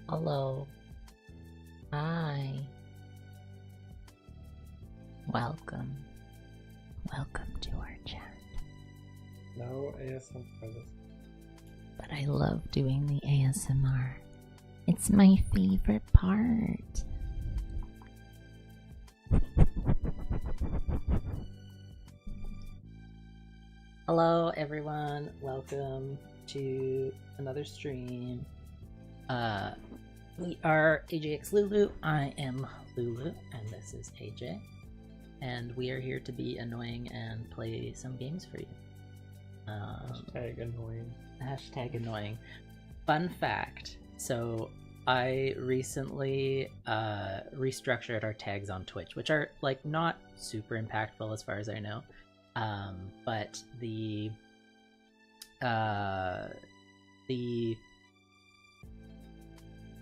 Hello. Hi. Welcome. Welcome to our chat. No ASMR this. But I love doing the ASMR. It's my favorite part. Hello everyone. Welcome to another stream. We are AJX Lulu. I am Lulu, and this is AJ. And we are here to be annoying and play some games for you. Hashtag annoying. Hashtag annoying. Fun fact. So I recently restructured our tags on Twitch, which are like not super impactful as far as I know. But the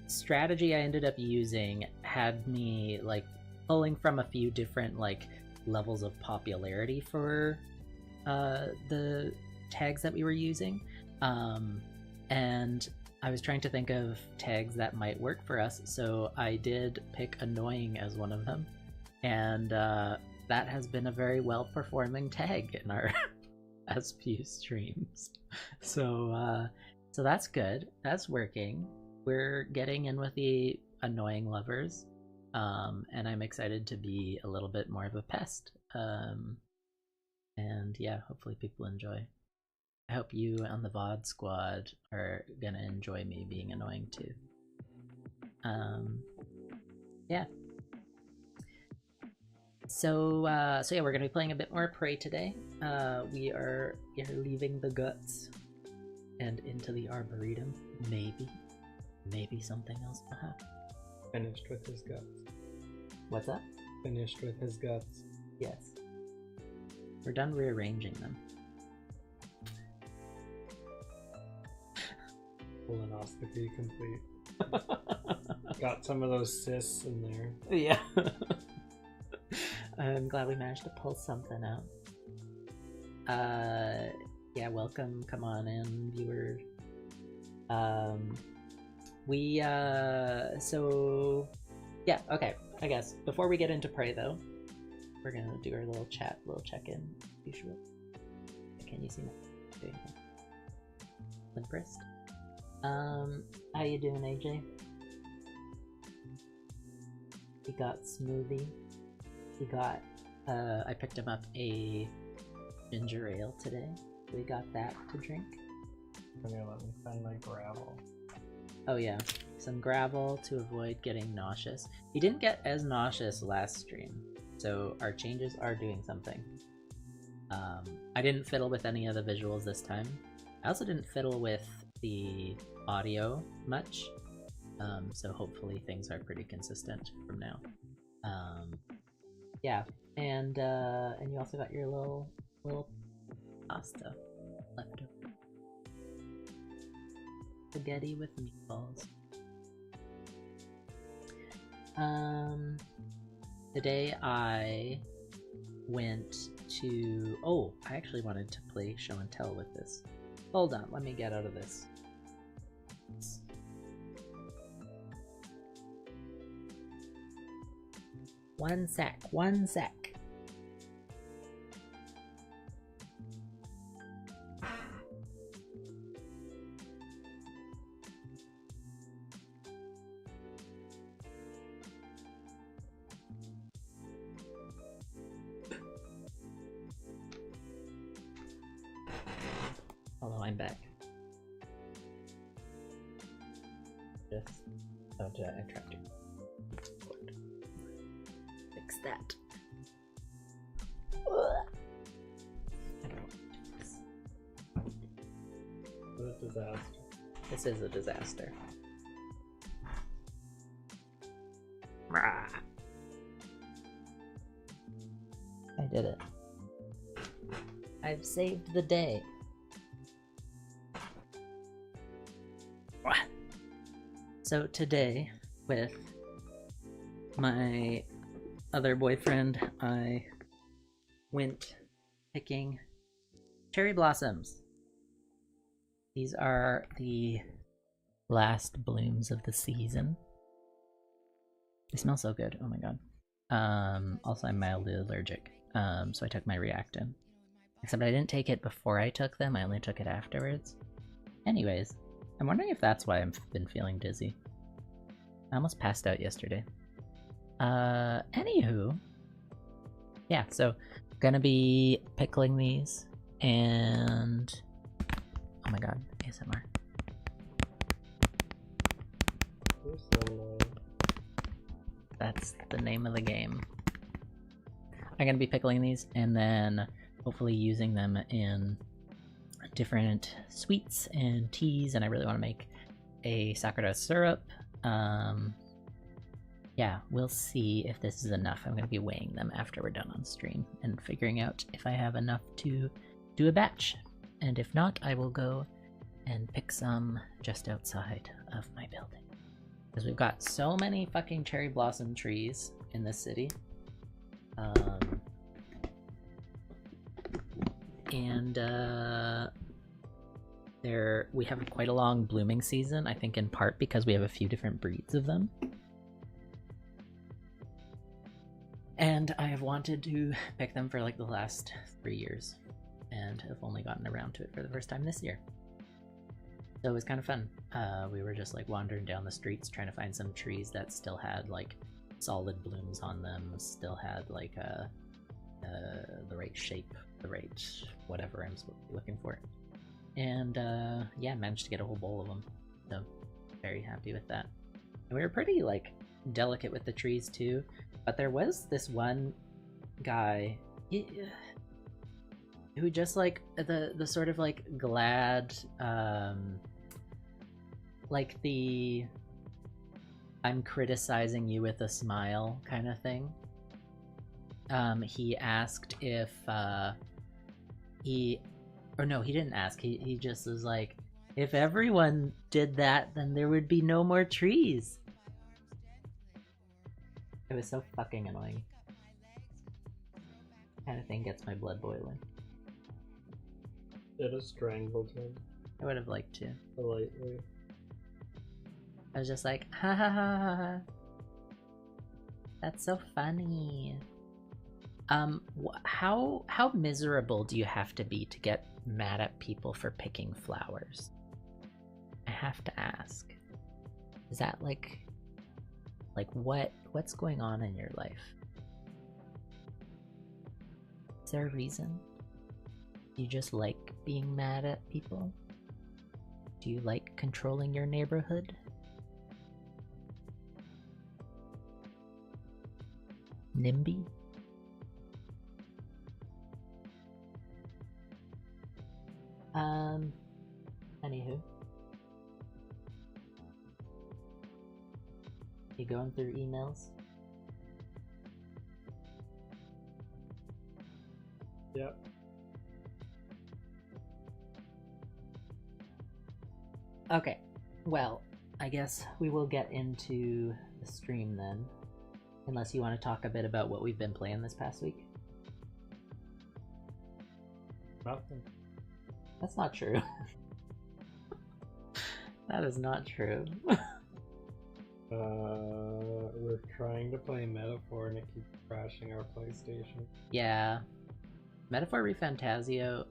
strategy I ended up using had me like pulling from a few different like levels of popularity for the tags that we were using, and I was trying to think of tags that might work for us, so I did pick annoying as one of them, and that has been a very well performing tag in our past few streams. So that's good. That's working. We're getting in with the annoying lovers, and I'm excited to be a little bit more of a pest. And yeah, hopefully people enjoy. I hope you on the VOD squad are gonna enjoy me being annoying too. Yeah. So yeah, we're gonna be playing a bit more Prey today. We are leaving the G.U.T.S and into the Arboretum, maybe something else will happen. Finished with his guts. What's that? Finished with his guts. Yes. We're done rearranging them. Colonoscopy complete. Got some of those cysts in there. Yeah. I'm glad we managed to pull something out. Yeah, welcome, come on in, viewer. So yeah, okay, I guess before we get into Prey though, we're gonna do our little check-in usual. Can you see me doing that? Limp wrist. How you doing, AJ? He got Smoothie. He got I picked him up a ginger ale today. We got that to drink. Okay, let me find my gravel. Oh yeah, some gravel to avoid getting nauseous. He didn't get as nauseous last stream, so our changes are doing something. I didn't fiddle with any of the visuals this time. I also didn't fiddle with the audio much, so hopefully things are pretty consistent from now. Yeah, and you also got your little pasta left over. Spaghetti with meatballs. Today I went to... Oh, I actually wanted to play show and tell with this. Hold on, let me get out of this. One sec. Oh, I'm back. Just... Oh, did I interrupt you? Fix that. What a disaster. This is a disaster. I did it. I've saved the day. So today, with my other boyfriend, I went picking cherry blossoms. These are the last blooms of the season. They smell so good. Oh my god. Also, I'm mildly allergic, so I took my Reactin. Except I didn't take it before I took them, I only took it afterwards. Anyways, I'm wondering if that's why I've been feeling dizzy. I almost passed out yesterday. Anywho. Yeah, so gonna be pickling these, and... Oh my god, ASMR. You're so annoying. That's the name of the game. I'm gonna be pickling these, and then hopefully using them in different sweets and teas, and I really want to make a sakura syrup. Yeah, we'll see if this is enough. I'm going to be weighing them after we're done on stream and figuring out if I have enough to do a batch. And if not, I will go and pick some just outside of my building. Because we've got so many fucking cherry blossom trees in this city. We have quite a long blooming season, I think in part because we have a few different breeds of them. And I have wanted to pick them for like the last 3 years, and have only gotten around to it for the first time this year. So it was kind of fun. We were just like wandering down the streets trying to find some trees that still had like solid blooms on them, still had like the right shape, the right whatever I'm looking for. And yeah, managed to get a whole bowl of them. So very happy with that. And we were pretty like delicate with the trees too, but there was this one guy who just like the sort of like glad like the I'm criticizing you with a smile kind of thing. He asked if he didn't ask. He just was like, if everyone did that, then there would be no more trees. It was so fucking annoying. Kind of thing gets my blood boiling. Should have strangled him. I would have liked to. Politely. I was just like, ha ha ha ha ha. That's so funny. How miserable do you have to be to get mad at people for picking flowers? I have to ask. Is that like what's going on in your life? Is there a reason? Do you just like being mad at people? Do you like controlling your neighborhood? NIMBY? Anywho. You going through emails? Yep. Okay, well, I guess we will get into the stream then. Unless you want to talk a bit about what we've been playing this past week. Nothing. That's not true. That is not true. We're trying to play Metaphor and it keeps crashing our PlayStation. Yeah. Metaphor ReFantazio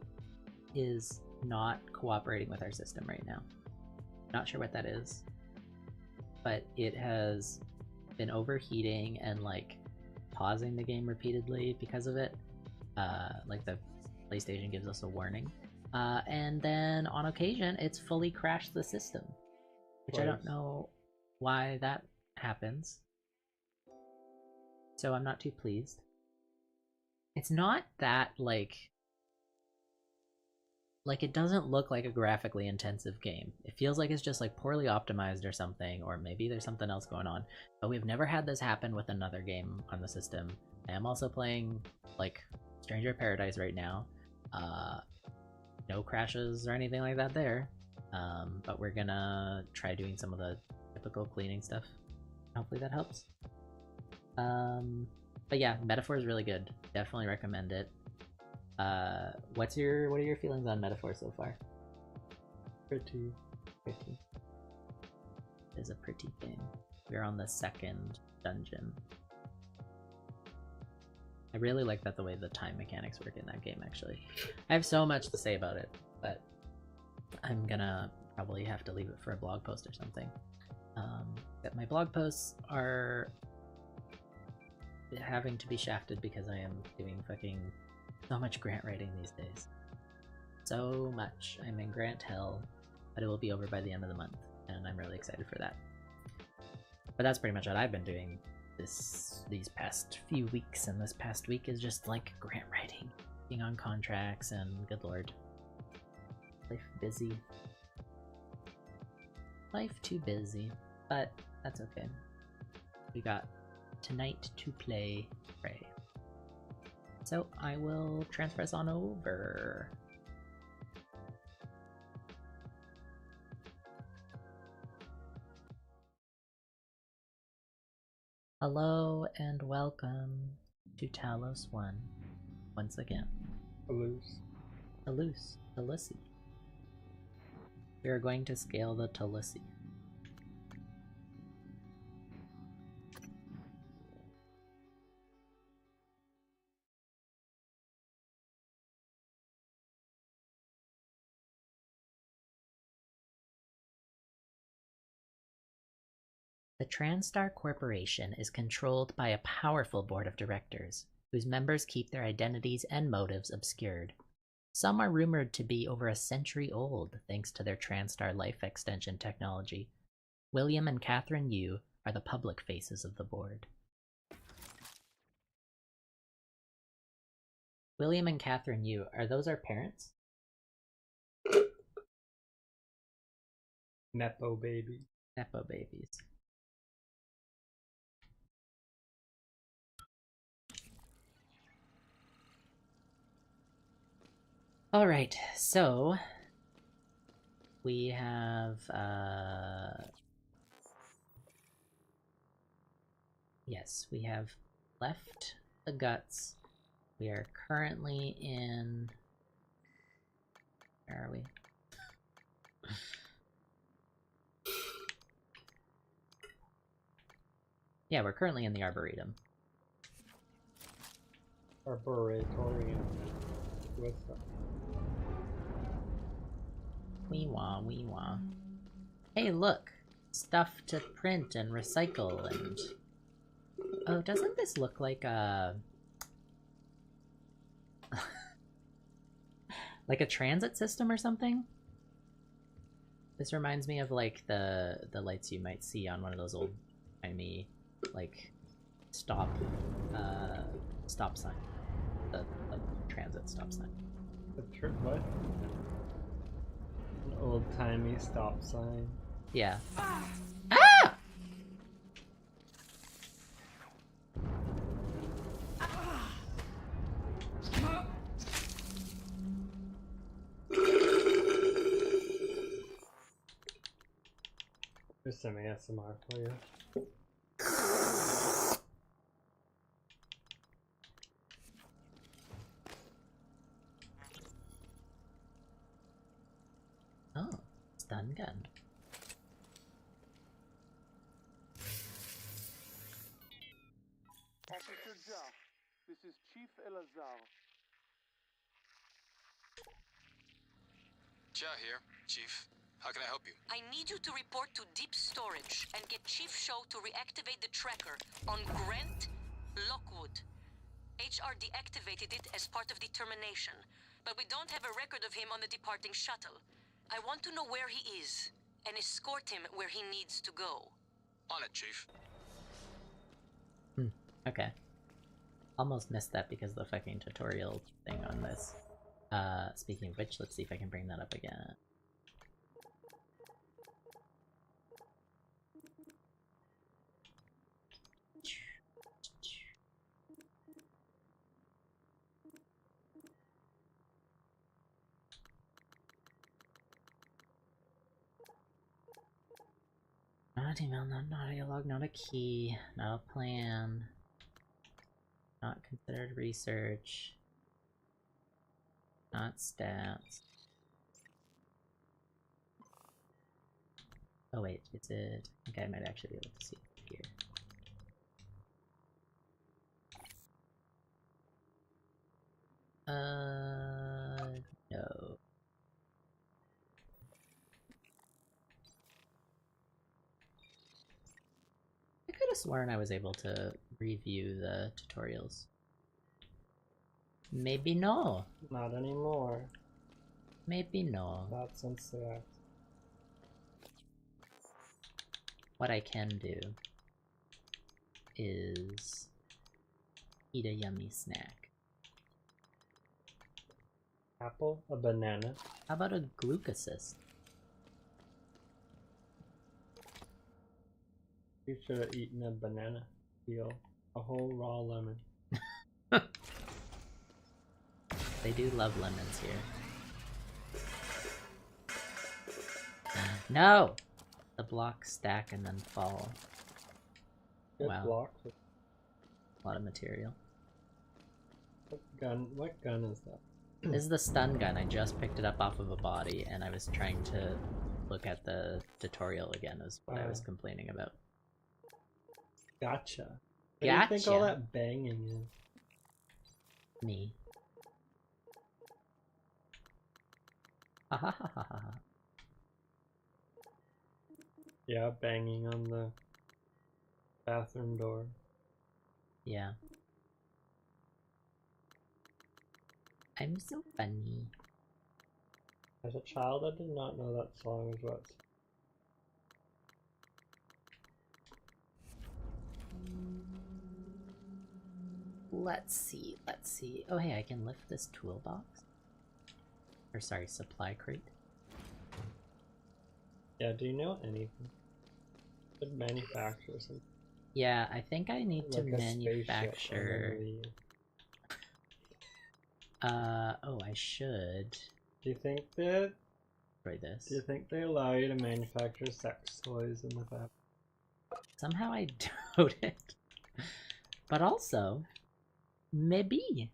is not cooperating with our system right now. Not sure what that is. But it has been overheating and like pausing the game repeatedly because of it. Like the PlayStation gives us a warning. And then on occasion, it's fully crashed the system, which I don't know why that happens. So I'm not too pleased. It's not that, like it doesn't look like a graphically intensive game. It feels like it's just like poorly optimized or something, or maybe there's something else going on. But we've never had this happen with another game on the system. I am also playing like Stranger Paradise right now. No crashes or anything like that there. But we're gonna try doing some of the typical cleaning stuff. Hopefully that helps. But yeah, Metaphor is really good. Definitely recommend it. What are your feelings on Metaphor so far? Pretty. It is a pretty game. We're on the second dungeon. I really like the way the time mechanics work in that game, actually. I have so much to say about it, but I'm gonna probably have to leave it for a blog post or something. But my blog posts are having to be shafted because I am doing fucking so much grant writing these days. So much. I'm in grant hell, but it will be over by the end of the month, and I'm really excited for that. But that's pretty much what I've been doing these past few weeks, and this past week is just like grant writing, being on contracts, and good lord. Life busy. Life too busy, but that's okay. We got tonight to play Prey. So I will transfer us on over. Hello and welcome to Talos 1 once again. Talusi. We are going to scale the Talusi. The TranStar Corporation is controlled by a powerful board of directors, whose members keep their identities and motives obscured. Some are rumored to be over a century old thanks to their TranStar life extension technology. William and Catherine Yu are the public faces of the board. William and Catherine Yu, are those our parents? Nepo baby. Nepo babies. Alright, so we have yes, we have left the guts. We are currently in, where are we? Yeah, we're currently in the Arboretum. Arboretorium. With them. Wee wah, wee wah. Hey, look! Stuff to print and recycle and... Oh, doesn't this look like a... like a transit system or something? This reminds me of like the lights you might see on one of those old timey like stop sign. The transit stop sign. What? An old-timey stop sign. Yeah. Ah! There's some ASMR for you. Oh, stun gun. Officer Ja, this is Chief Elazar. Ja here, Chief. How can I help you? I need you to report to Deep Storage and get Chief Show to reactivate the tracker on Grant Lockwood. HR deactivated it as part of the termination. but we don't have a record of him on the departing shuttle. I want to know where he is, and escort him where he needs to go. On it, Chief. Okay. Almost missed that because of the fucking tutorial thing on this. Speaking of which, let's see if I can bring that up again. Not email, not dialogue, not a key, not a plan, not considered research, not stats. Oh wait, is it? I think I might actually be able to see it here. No. I could have sworn I was able to review the tutorials. Maybe no. Not anymore. Maybe no. That's incorrect. What I can do is eat a yummy snack. Apple? A banana? How about a glucocyst? You should have eaten a banana peel. A whole raw lemon. They do love lemons here. No! The blocks stack and then fall. Good Wow. block. A lot of material. What gun is that? This is the stun gun. I just picked it up off of a body and I was trying to look at the tutorial again, is what I was complaining about. Gotcha. What do you think all that banging is? Me. Ha ha ha ha ha. Yeah, banging on the bathroom door. Yeah. I'm so funny. As a child, I did not know that song was what. Let's see, let's see. Oh hey, I can lift this toolbox. Or sorry, supply crate. Yeah, do you know anything? Could manufacture something. Yeah, I think I need to Like a spaceship, manufacture... I believe. Oh, I should. Do you think that? Try this. Do you think they allow you to manufacture sex toys in the fab? Somehow I doubt it. But also, maybe.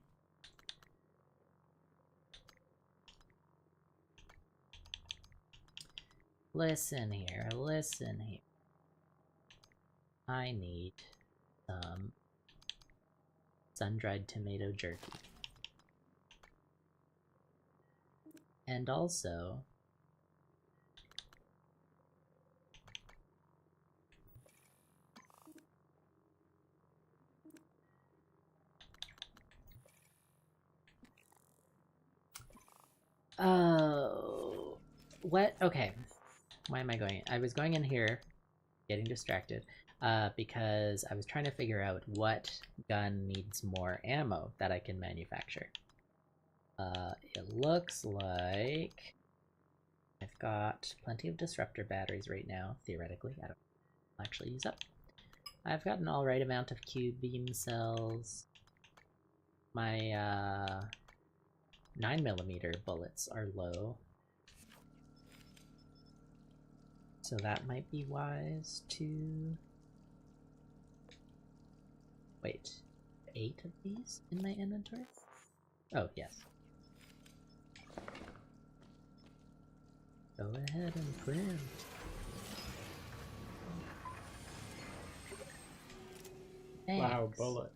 Listen here, listen here. I need some sun-dried tomato jerky. And also, oh, what? Okay. Why am I going? I was going in here, getting distracted, because I was trying to figure out what gun needs more ammo that I can manufacture. It looks like I've got plenty of disruptor batteries right now, theoretically. I don't actually use up. I've got an alright amount of cube beam cells. My 9mm bullets are low. So that might be wise to... Wait, 8 of these in my inventory? Oh, yes. Go ahead and print. Thanks. Wow, bullet.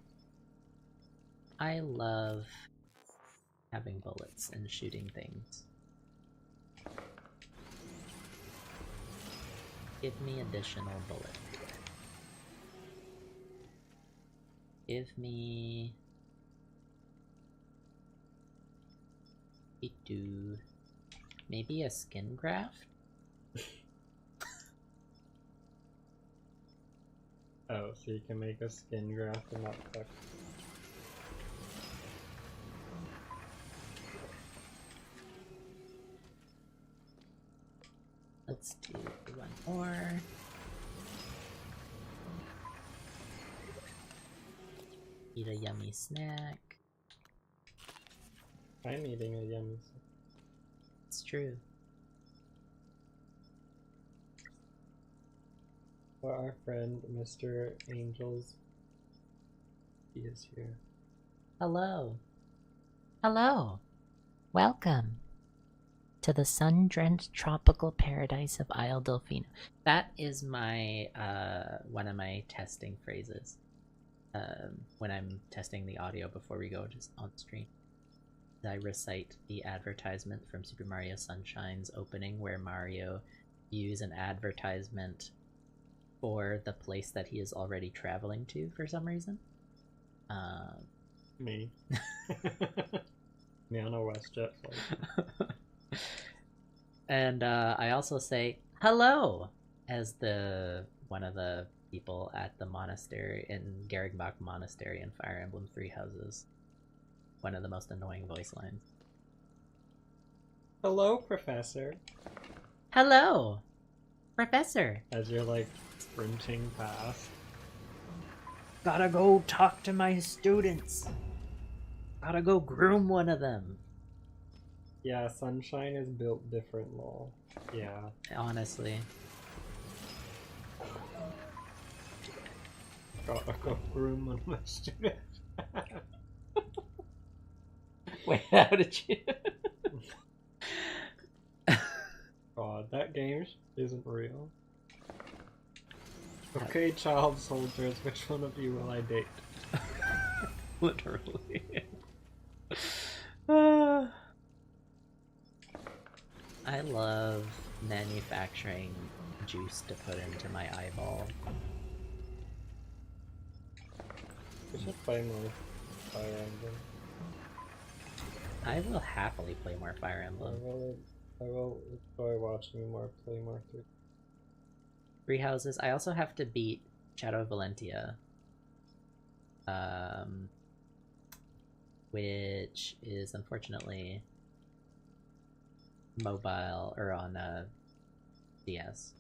I love having bullets and shooting things. Give me additional bullet. Give me Maybe a skin graft? Oh, so you can make a skin graft and not suck. Let's do one more. Eat a yummy snack. I'm eating a yummy snack. It's true. For our friend, Mr. Angels, he is here. Hello. Hello. Welcome to the sun-drenched tropical paradise of Isle Delfino. That is my one of my testing phrases when I'm testing the audio before we go just on stream. I recite the advertisement from Super Mario Sunshine's opening where Mario views an advertisement for the place that he is already traveling to for some reason. Me. Me on a WestJet flight. And I also say hello as one of the people at the monastery in Garrigbach Monastery in Fire Emblem Three Houses. One of the most annoying voice lines. Hello, Professor. Hello, Professor. As you're like sprinting past. Gotta go talk to my students. Gotta go groom one of them. Yeah, Sunshine is built different, lol. Yeah. Honestly. Gotta go groom one of my students. Wait, how did you? God, that game isn't real. Okay, child soldiers, which one of you will I date? Literally. I love manufacturing juice to put into my eyeball. We should play more Fire Emblem. I will happily play more Fire Emblem. I will enjoy watching you play more 3. Three Houses. I also have to beat Shadow of Valentia. Which is unfortunately mobile or on DS.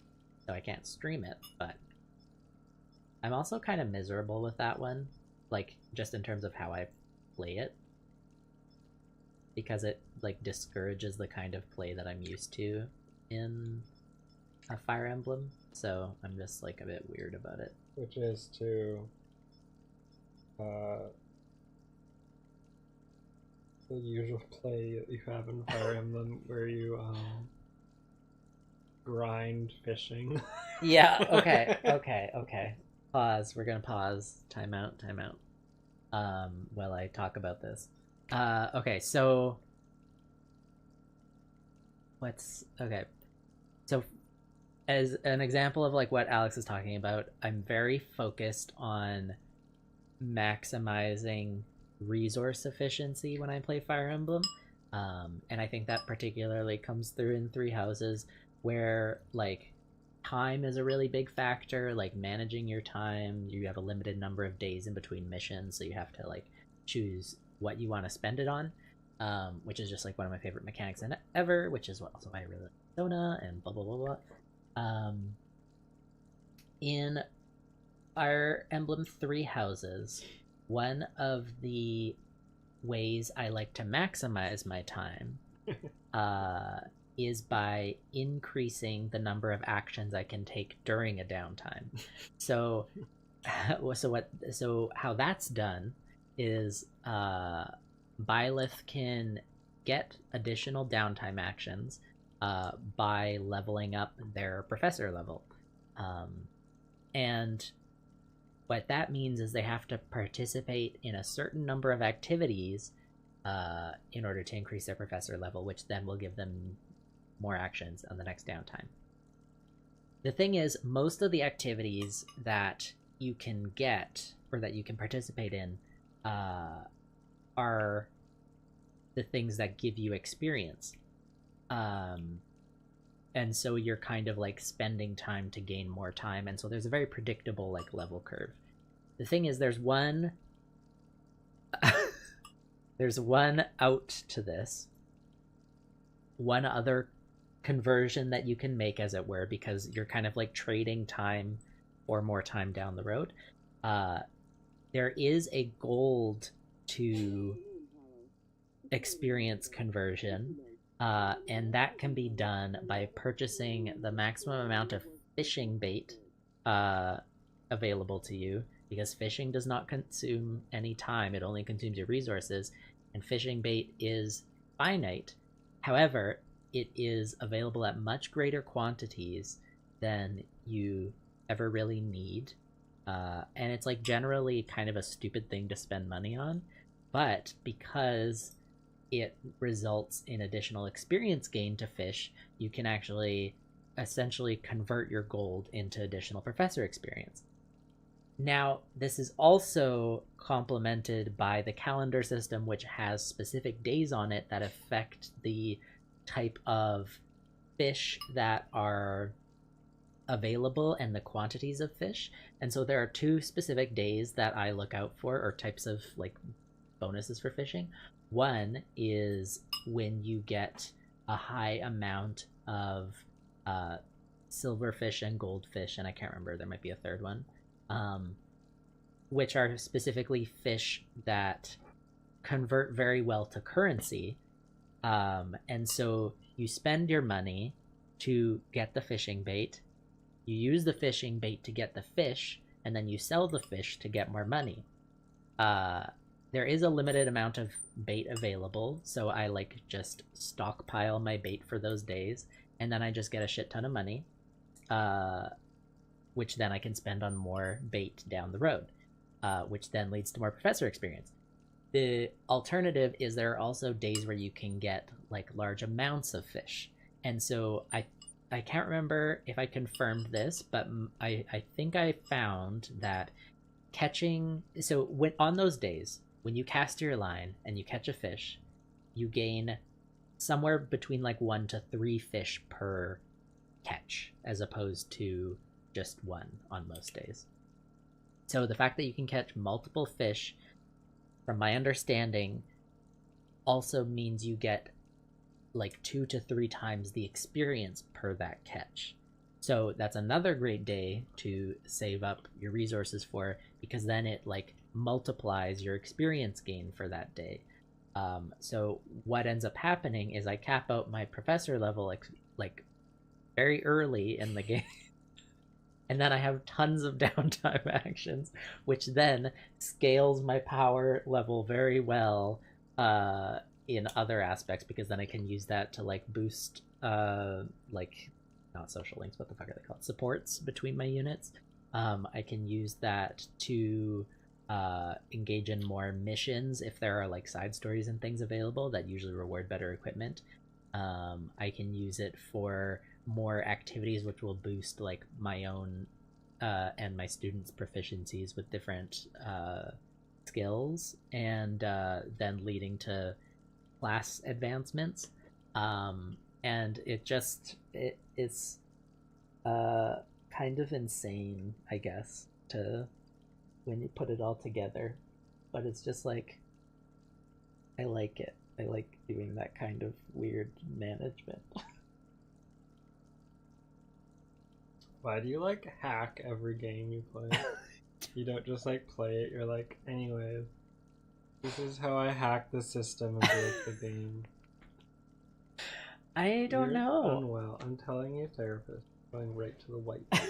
So I can't stream it, but I'm also kind of miserable with that one. Like, just in terms of how I play it. Because it, like, discourages the kind of play that I'm used to in a Fire Emblem. So I'm just, like, a bit weird about it. Which is to the usual play that you have in Fire Emblem where you grind fishing. Yeah, okay. Pause. We're gonna pause. Time out. While I talk about this. Okay, so so as an example of like what Alex is talking about, I'm very focused on maximizing resource efficiency when I play Fire Emblem, and I think that particularly comes through in Three Houses, where like time is a really big factor. Like managing your time, you have a limited number of days in between missions, so you have to like choose what you want to spend it on, which is just like one of my favorite mechanics in ever, which is also why I really like Persona and blah blah blah blah. In Fire Emblem Three Houses, one of the ways I like to maximize my time is by increasing the number of actions I can take during a downtime. So how that's done is Byleth can get additional downtime actions by leveling up their professor level. And what that means is they have to participate in a certain number of activities in order to increase their professor level, which then will give them more actions on the next downtime. The thing is, most of the activities that you can get or that you can participate in are the things that give you experience. And so you're kind of like spending time to gain more time, and so there's a very predictable like level curve. The thing is, there's one there's one out to this, one other conversion that you can make, as it were, because you're kind of like trading time or more time down the road. There is a gold to experience conversion, and that can be done by purchasing the maximum amount of fishing bait available to you, because fishing does not consume any time, it only consumes your resources, and fishing bait is finite. However, it is available at much greater quantities than you ever really need, and it's like generally kind of a stupid thing to spend money on, but because it results in additional experience gain to fish, you can actually essentially convert your gold into additional professor experience. Now, this is also complemented by the calendar system, which has specific days on it that affect the type of fish that are available and the quantities of fish. And so there are two specific days that I look out for, or types of like bonuses for fishing. One is when you get a high amount of silverfish and goldfish, and I can't remember, there might be a third one, which are specifically fish that convert very well to currency. And so you spend your money to get the fishing bait, you use the fishing bait to get the fish, and then you sell the fish to get more money. There is a limited amount of bait available, so I like just stockpile my bait for those days, and then I just get a shit ton of money, which then I can spend on more bait down the road, which then leads to more professor experience. The alternative is there are also days where you can get like large amounts of fish, and so I can't remember if I confirmed this, but I think I found that catching, so when on those days when you cast your line and you catch a fish, you gain somewhere between like 1 to 3 fish per catch, as opposed to just one on most days. So the fact that you can catch multiple fish, from my understanding, also means you get like 2 to 3 times the experience per that catch. So that's another great day to save up your resources for, because then it like multiplies your experience gain for that day. So what ends up happening is I cap out my professor level like very early in the game, and then I have tons of downtime actions, which then scales my power level very well in other aspects, because then I can use that to like boost like, not social links, what the fuck are they called, supports between my units. I can use that to engage in more missions if there are like side stories and things available that usually reward better equipment. I can use it for more activities which will boost like my own and my students' proficiencies with different skills, and then leading to class advancements. And it's kind of insane, I guess, to when you put it all together, but it's just like, I like it. I like doing that kind of weird management. Why do you like hack every game you play? You don't just like play it, you're like, anyways, this is how I hack the system and break the game. I don't know. Unwell. I'm telling you, therapist. Going right to the whiteboard.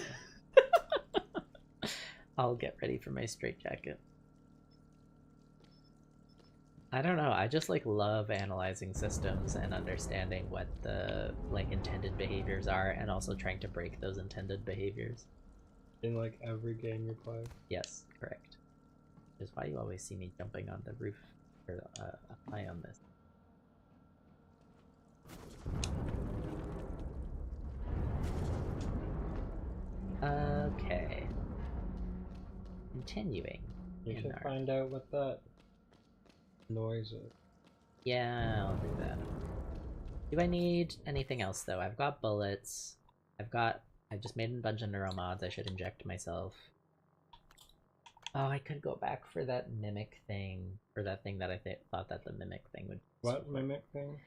I'll get ready for my straitjacket. I don't know. I just like love analyzing systems and understanding what the like intended behaviors are, and also trying to break those intended behaviors. In like every game you play. Yes, correct. Which is why you always see me jumping on the roof or high on this. Okay. Continuing. You should find out what that noise is. Yeah, I'll do that. Do I need anything else though? I've got bullets. I just made a bunch of neuromods I should inject myself. Oh, I could go back for that mimic thing, for that thing that I thought that the mimic thing would. What mimic thing?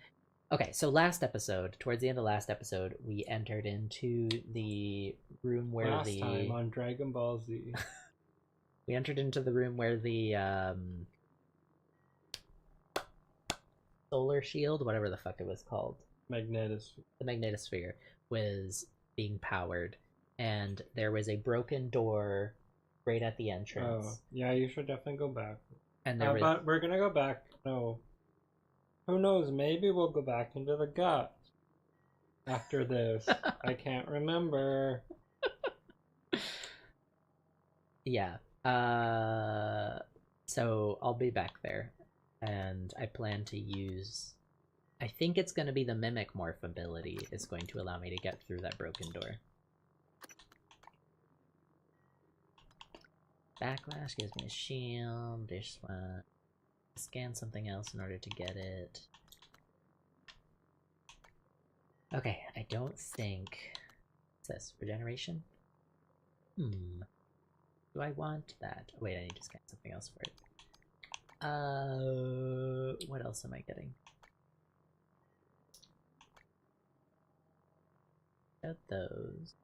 Okay, so last episode, towards the end of last episode, we entered into the room where Last time on Dragon Ball Z. we entered into the room where the solar shield, whatever the fuck it was called, Magnetosphere. the magnetosphere, was being powered, and there was a broken door right at the entrance. Oh, yeah, you should definitely go back. And there was... But we're gonna go back. No. Who knows? Maybe we'll go back into the gut after this. I can't remember. Yeah. So I'll be back there, and I plan to use... I think it's going to be the Mimic Morph ability is going to allow me to get through that broken door. Backlash gives me a shield. There's one. Scan something else in order to get it. Okay, I don't think... What's this? Regeneration? Do I want that? Oh, wait, I need to scan something else for it. What else am I getting? Got those.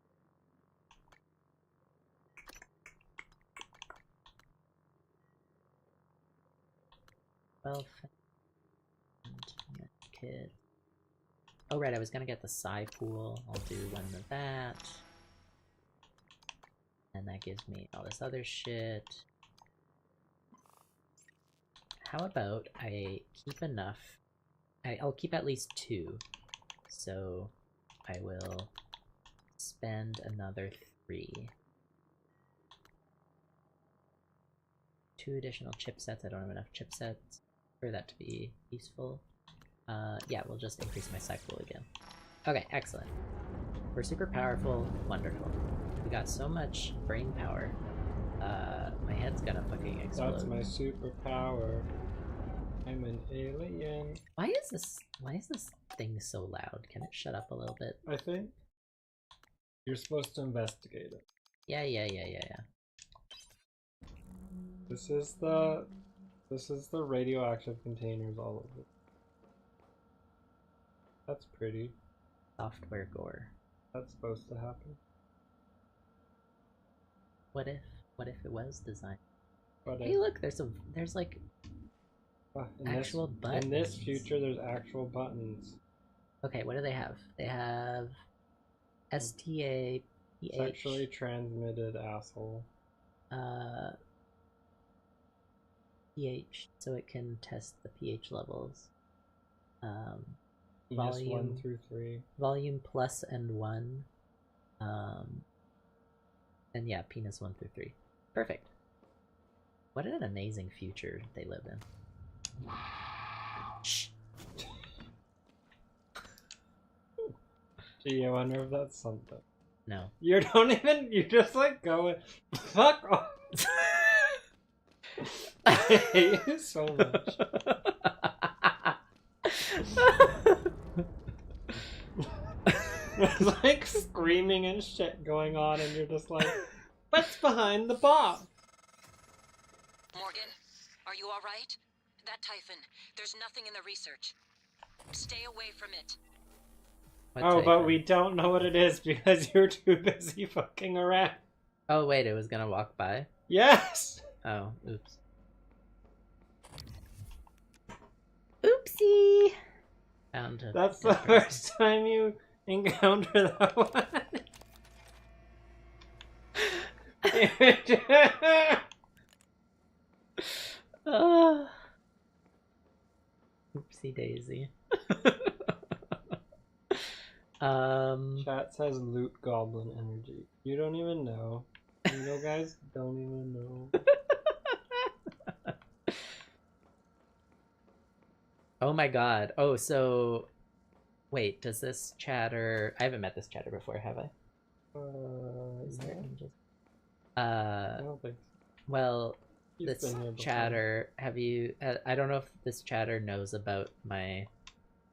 Well, kid. Oh, right, I was gonna get the Psy Pool. I'll do one of that. And that gives me all this other shit. How about I keep enough? I'll keep at least 2. So I will spend another 3. 2 additional chipsets. I don't have enough chipsets for that to be useful. Yeah, we'll just increase my cycle again. Okay, excellent. We're super powerful. Wonderful. We got so much brain power. My head's gonna fucking explode. That's my superpower. I'm an alien. Why is this thing so loud? Can it shut up a little bit? I think you're supposed to investigate it. Yeah. This is the radioactive containers all over. That's pretty. Software gore. That's supposed to happen. What if it was designed? But Hey, look, there's like actual buttons. In this future, there's actual buttons. Okay, what do they have? They have STA, PH. Sexually transmitted asshole. pH, so it can test the pH levels. Penis Volume 1 through 3. Volume plus and 1. And yeah, penis 1 through 3. Perfect. What an amazing future they live in. Shh. Gee, I wonder if that's something. No. You just like go and fuck off. I hate you so much. There's like screaming and shit going on, and you're just like, what's behind the box? Morgan, are you alright? That Typhon, there's nothing in the research. Stay away from it. Oh, but we don't know what it is because you're too busy fucking around. Oh, wait, it was gonna walk by? Yes! Oh, oops. Oopsie! Found it. That's the first time you encounter that one. Oopsie daisy. Chat says loot goblin energy. You don't even know. You know, guys don't even know. Oh my god. Oh, so... Wait, does this chatter... I haven't met this chatter before, have I? Is there No, just... I don't think so. Well, You've this been here before. chatter, have you... I don't know if this chatter knows about my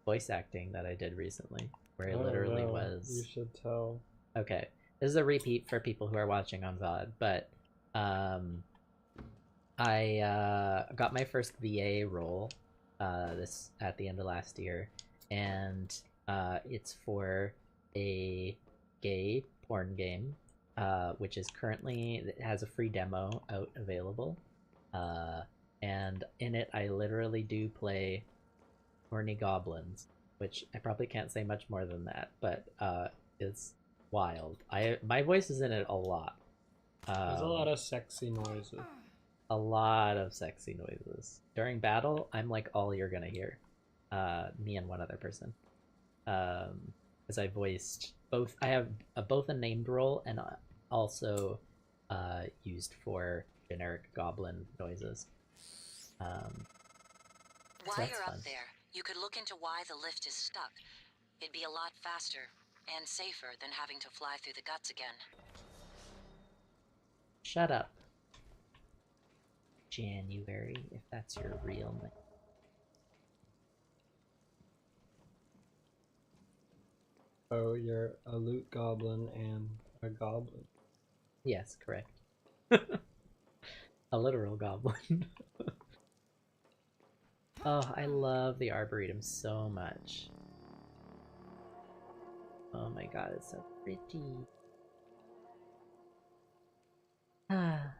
voice acting that I did recently, where I literally You was... should tell. Okay, this is a repeat for people who are watching on VOD, but I got my first VA role this at the end of last year, and it's for a gay porn game, which is currently, it has a free demo out available, and in it I literally do play horny goblins, which I probably can't say much more than that, but it's wild. My voice is in it a lot. There's a lot of sexy noises. A lot of sexy noises. During battle, I'm like all you're gonna hear. Me and one other person. As I voiced both, I have both a named role and also used for generic goblin noises. While you're fun. up there, you could look into why the lift is stuck. It'd be a lot faster and safer than having to fly through the guts again. Shut up. January, if that's your real name. Oh, you're a loot goblin and a goblin. Yes, correct. A literal goblin. Oh, I love the Arboretum so much. Oh my god, it's so pretty. Ah.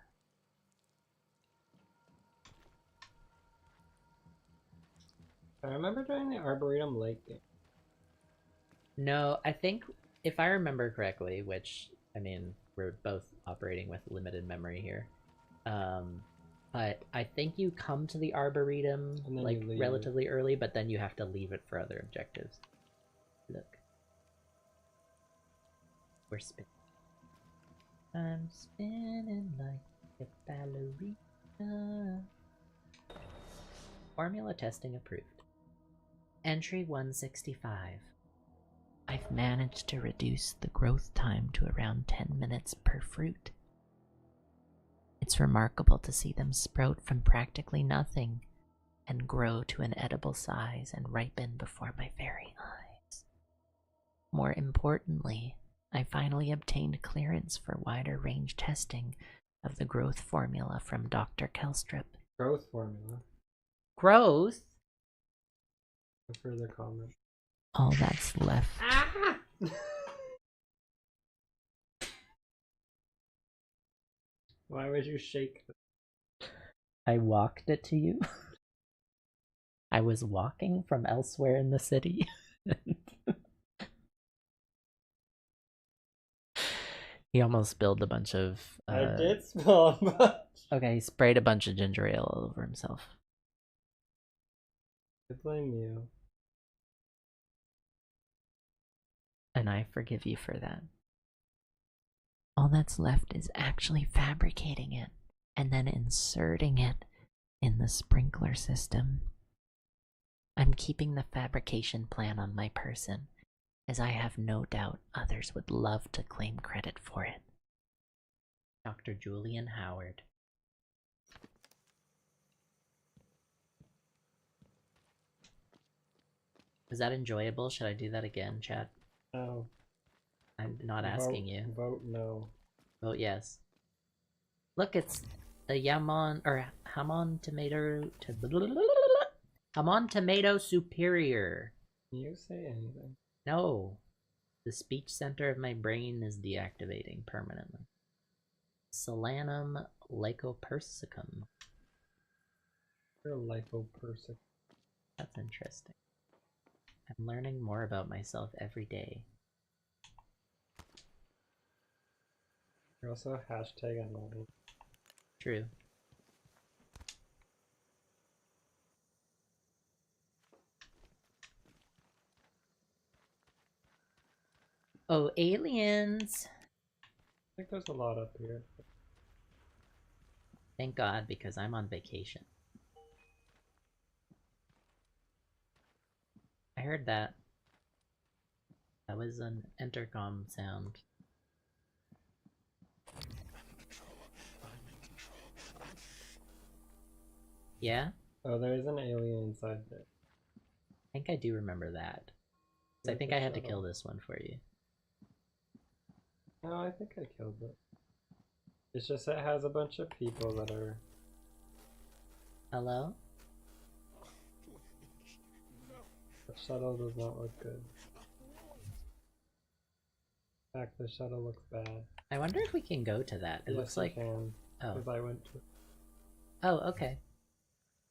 I remember doing the Arboretum Lake game. No, I think if I remember correctly, which I mean, we're both operating with limited memory here. But I think you come to the Arboretum like relatively early, but then you have to leave it for other objectives. Look. We're spinning. I'm spinning like a ballerina. Formula testing approved. Entry 165. I've managed to reduce the growth time to around 10 minutes per fruit. It's remarkable to see them sprout from practically nothing and grow to an edible size and ripen before my very eyes. More importantly, I finally obtained clearance for wider range testing of the growth formula from Dr. Kelstrip. Growth formula? Growth? A further comment. All that's left. Ah! Why would you shake it? I walked it to you. I was walking from elsewhere in the city. He almost spilled a bunch of... I did spill a bunch. Okay, he sprayed a bunch of ginger ale all over himself. I blame you. And I forgive you for that. All that's left is actually fabricating it and then inserting it in the sprinkler system. I'm keeping the fabrication plan on my person, as I have no doubt others would love to claim credit for it. Dr. Julian Howard. Was that enjoyable? Should I do that again, chat? No. I'm not asking you. Vote no. Vote yes. Look, it's the Yamon or Hamon tomato Hamon tomato superior. Can you say anything? No. The speech center of my brain is deactivating permanently. Solanum lycopersicum. You're a lycopersicum. That's interesting. I'm learning more about myself every day. You're also hashtag annoying. True. Oh, aliens! I think there's a lot up here. Thank God, because I'm on vacation. I heard that. That was an intercom sound. Yeah? Oh, there is an alien inside there. I think I do remember that. 'Cause I There's think a I had to shuttle. kill this one for you. No, I think I killed it. It's just it has a bunch of people that are... Hello? The shuttle does not look good. In fact, the shuttle looks bad. I wonder if we can go to that. It Yes, looks you like... can, Oh. because I went to... Oh, okay.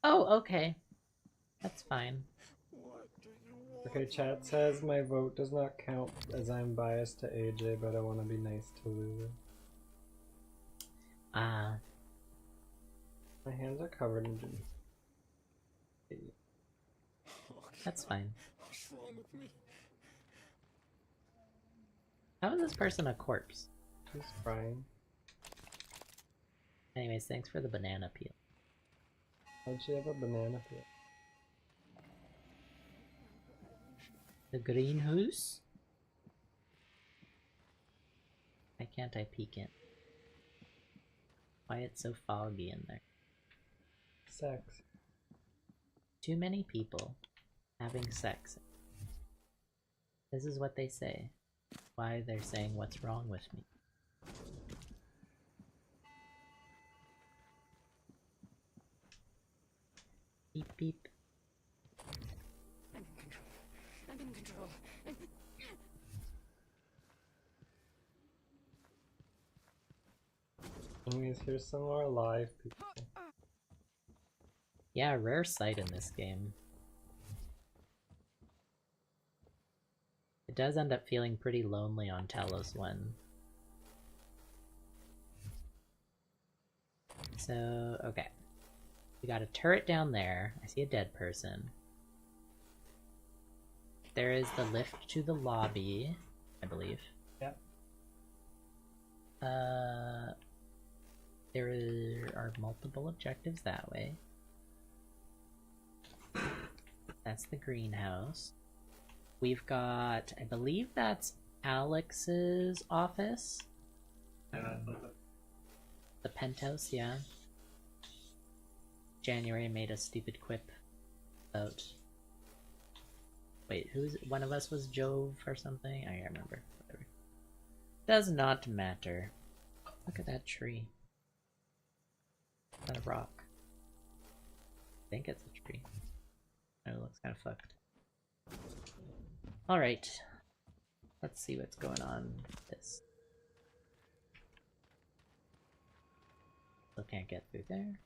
Oh, okay. That's fine. Okay, chat says my vote does not count as I'm biased to AJ, but I want to be nice to Lulu. Ah. My hands are covered in juice. That's fine. How is this person a corpse? She's crying. Anyways, thanks for the banana peel. How'd she have a banana peel? The greenhouse? Why can't I peek in? Why it's so foggy in there? Sex. Too many people having sex. This is what they say. Why they're saying what's wrong with me. Beep beep. I'm in control. Anyways, here's some more live people. Yeah, rare sight in this game. It does end up feeling pretty lonely on Talos 1. So, okay. We got a turret down there. I see a dead person. There is the lift to the lobby, I believe. Yep. There are multiple objectives that way. That's the greenhouse. We've got, I believe that's Alex's office. Yeah, The penthouse, yeah. January made a stupid quip about... Wait, one of us was Jove or something? I can't remember. Whatever. Does not matter. Look at that tree. Is that a rock? I think it's a tree. Oh, it looks kind of fucked. Alright. Let's see what's going on with this. Still can't get through there.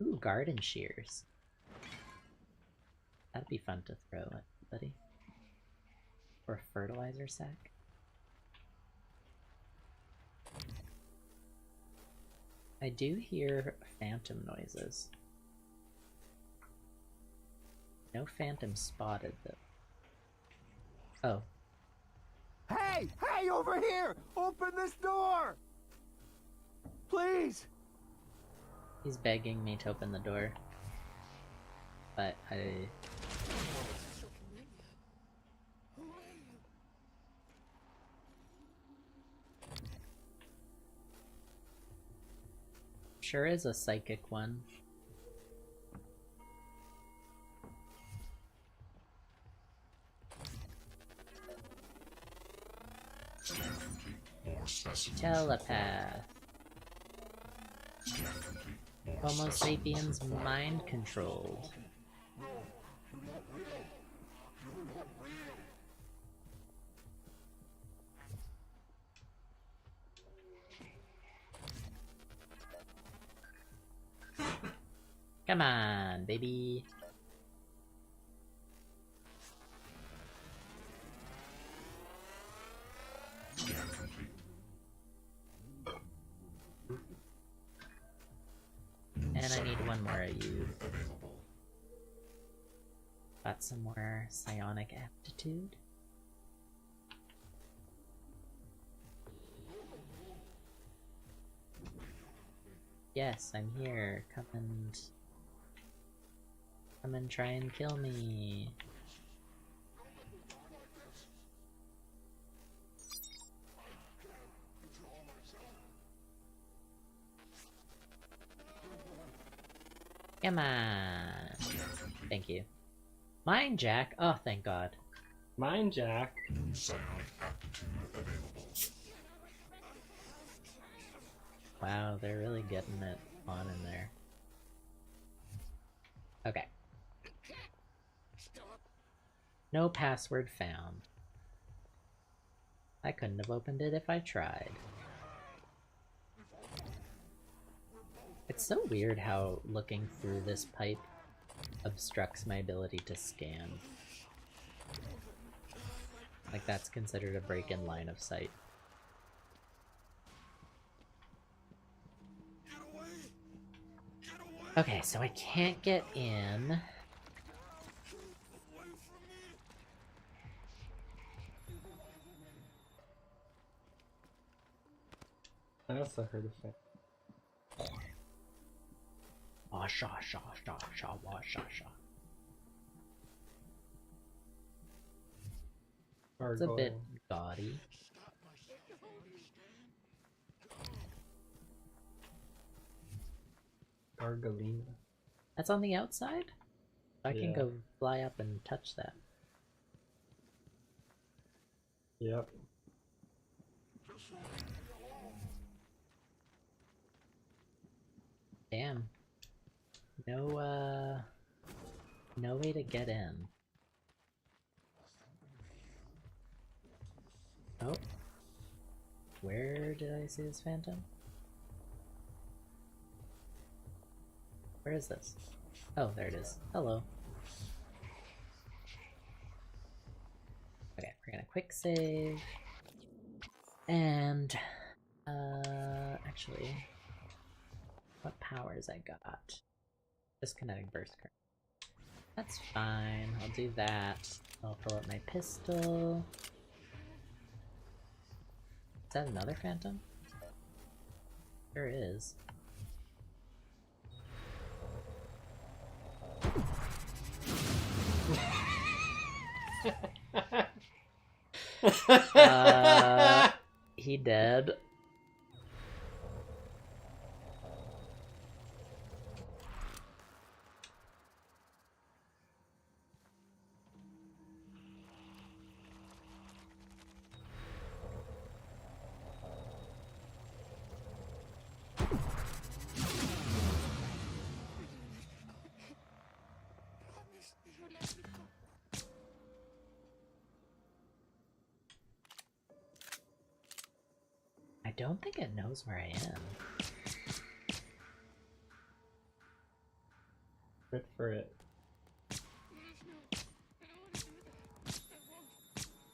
Ooh, garden shears. That'd be fun to throw at somebody. Or a fertilizer sack. I do hear phantom noises. No phantom spotted though. Oh. Hey! Hey, over here! Open this door! Please! He's begging me to open the door. But I... Sure is a psychic one. Telepath. Homo sapiens mind controlled. Come on, baby. And I need one more of you. Got some more psionic aptitude. Yes, I'm here. Come and Come and try and kill me. Come on. Thank you. Mine, Jack. Oh, thank God. Mine, Jack. Wow, they're really getting it on in there. Okay. No password found. I couldn't have opened it if I tried. It's so weird how looking through this pipe obstructs my ability to scan. Like, that's considered a break in line of sight. Okay, so I can't get in. I also heard a thing. Washa, sha, sha, sha, washa, sha. It's a bit gaudy. Gargalina. That's on the outside? I can Yeah. go fly up and touch that. Yep. Damn. No, no way to get in. Oh. Where did I see this phantom? Where is this? Oh, there it is. Hello. Okay, we're gonna quick save. And, actually, what powers I got? Just kinetic burst current. That's fine, I'll do that. I'll pull up my pistol. Is that another phantom? Sure is. He dead. I don't think it knows where I am. Good for it.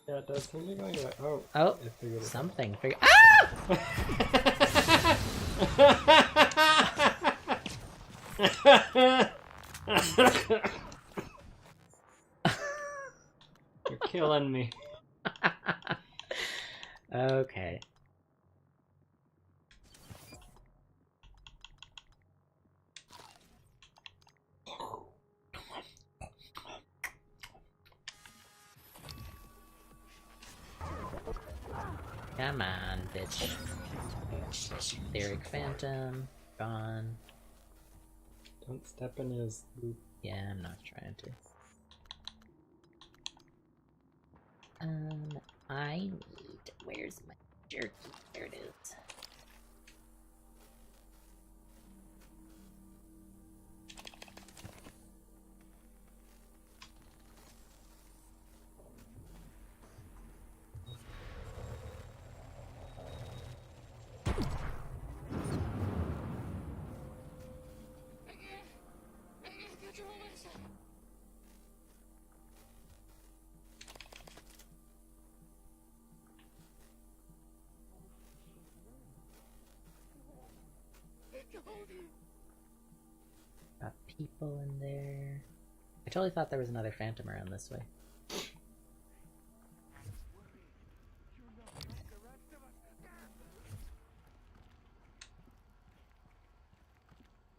Yeah, it does seem to be going to. Oh. Oh, it figured it out. something. Ah! You're killing me. Okay. Come on, bitch. Etheric Phantom, gone. Don't step in his loop. Yeah, I'm not trying to. I need... Where's my jerky? There it is. Got people in there. I totally thought there was another phantom around this way.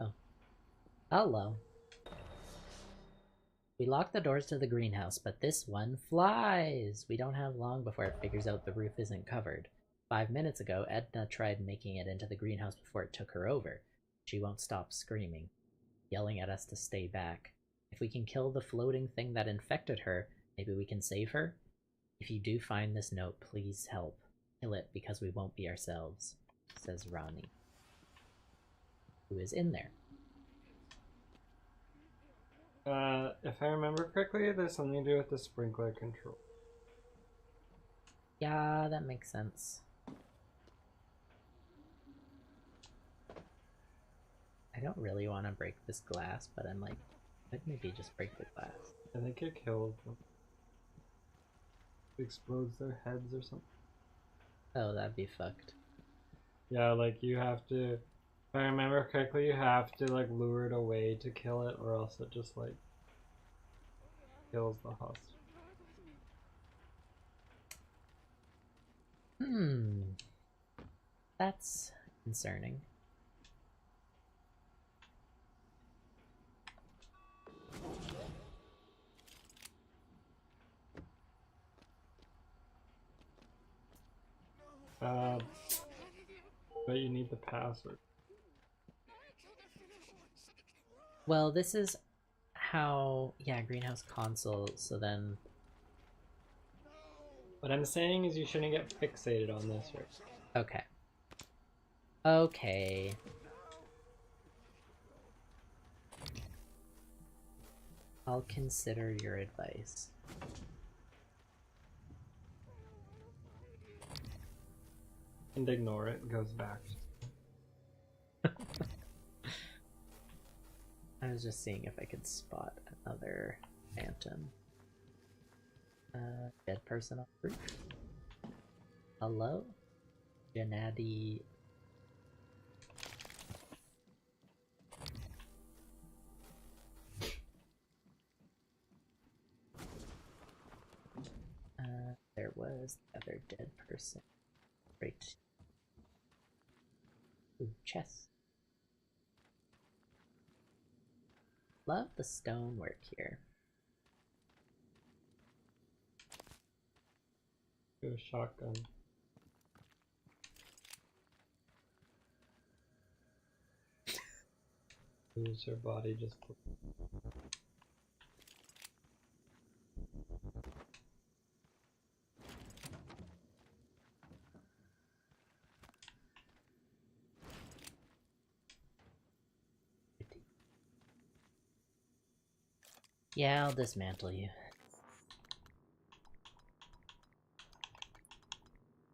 Oh. Hello. We locked the doors to the greenhouse, but this one flies! We don't have long before it figures out the roof isn't covered. 5 minutes ago, Edna tried making it into the greenhouse before it took her over. She won't stop screaming, yelling at us to stay back. If we can kill the floating thing that infected her, maybe we can save her? If you do find this note, please help. Kill it because we won't be ourselves, says Ronnie, who is in there. If I remember correctly, there's something to do with the sprinkler control. Yeah, that makes sense. I don't really want to break this glass, but I'm like, I'd maybe just break the glass. I think it kills them. It explodes their heads or something. Oh, that'd be fucked. Yeah, like you have to, if I remember correctly, you have to like lure it away to kill it, or else it just like kills the host. That's concerning. But you need the password. Well, this is how, yeah, greenhouse console, so then... What I'm saying is you shouldn't get fixated on this, right? Okay. Okay. I'll consider your advice. And ignore it, it goes back. I was just seeing if I could spot another phantom. Dead person on roof. Hello? Gennady. There was the other dead person. Right. Ooh, chest. Love the stonework here. Do a shotgun. Use your body just. Yeah, I'll dismantle you.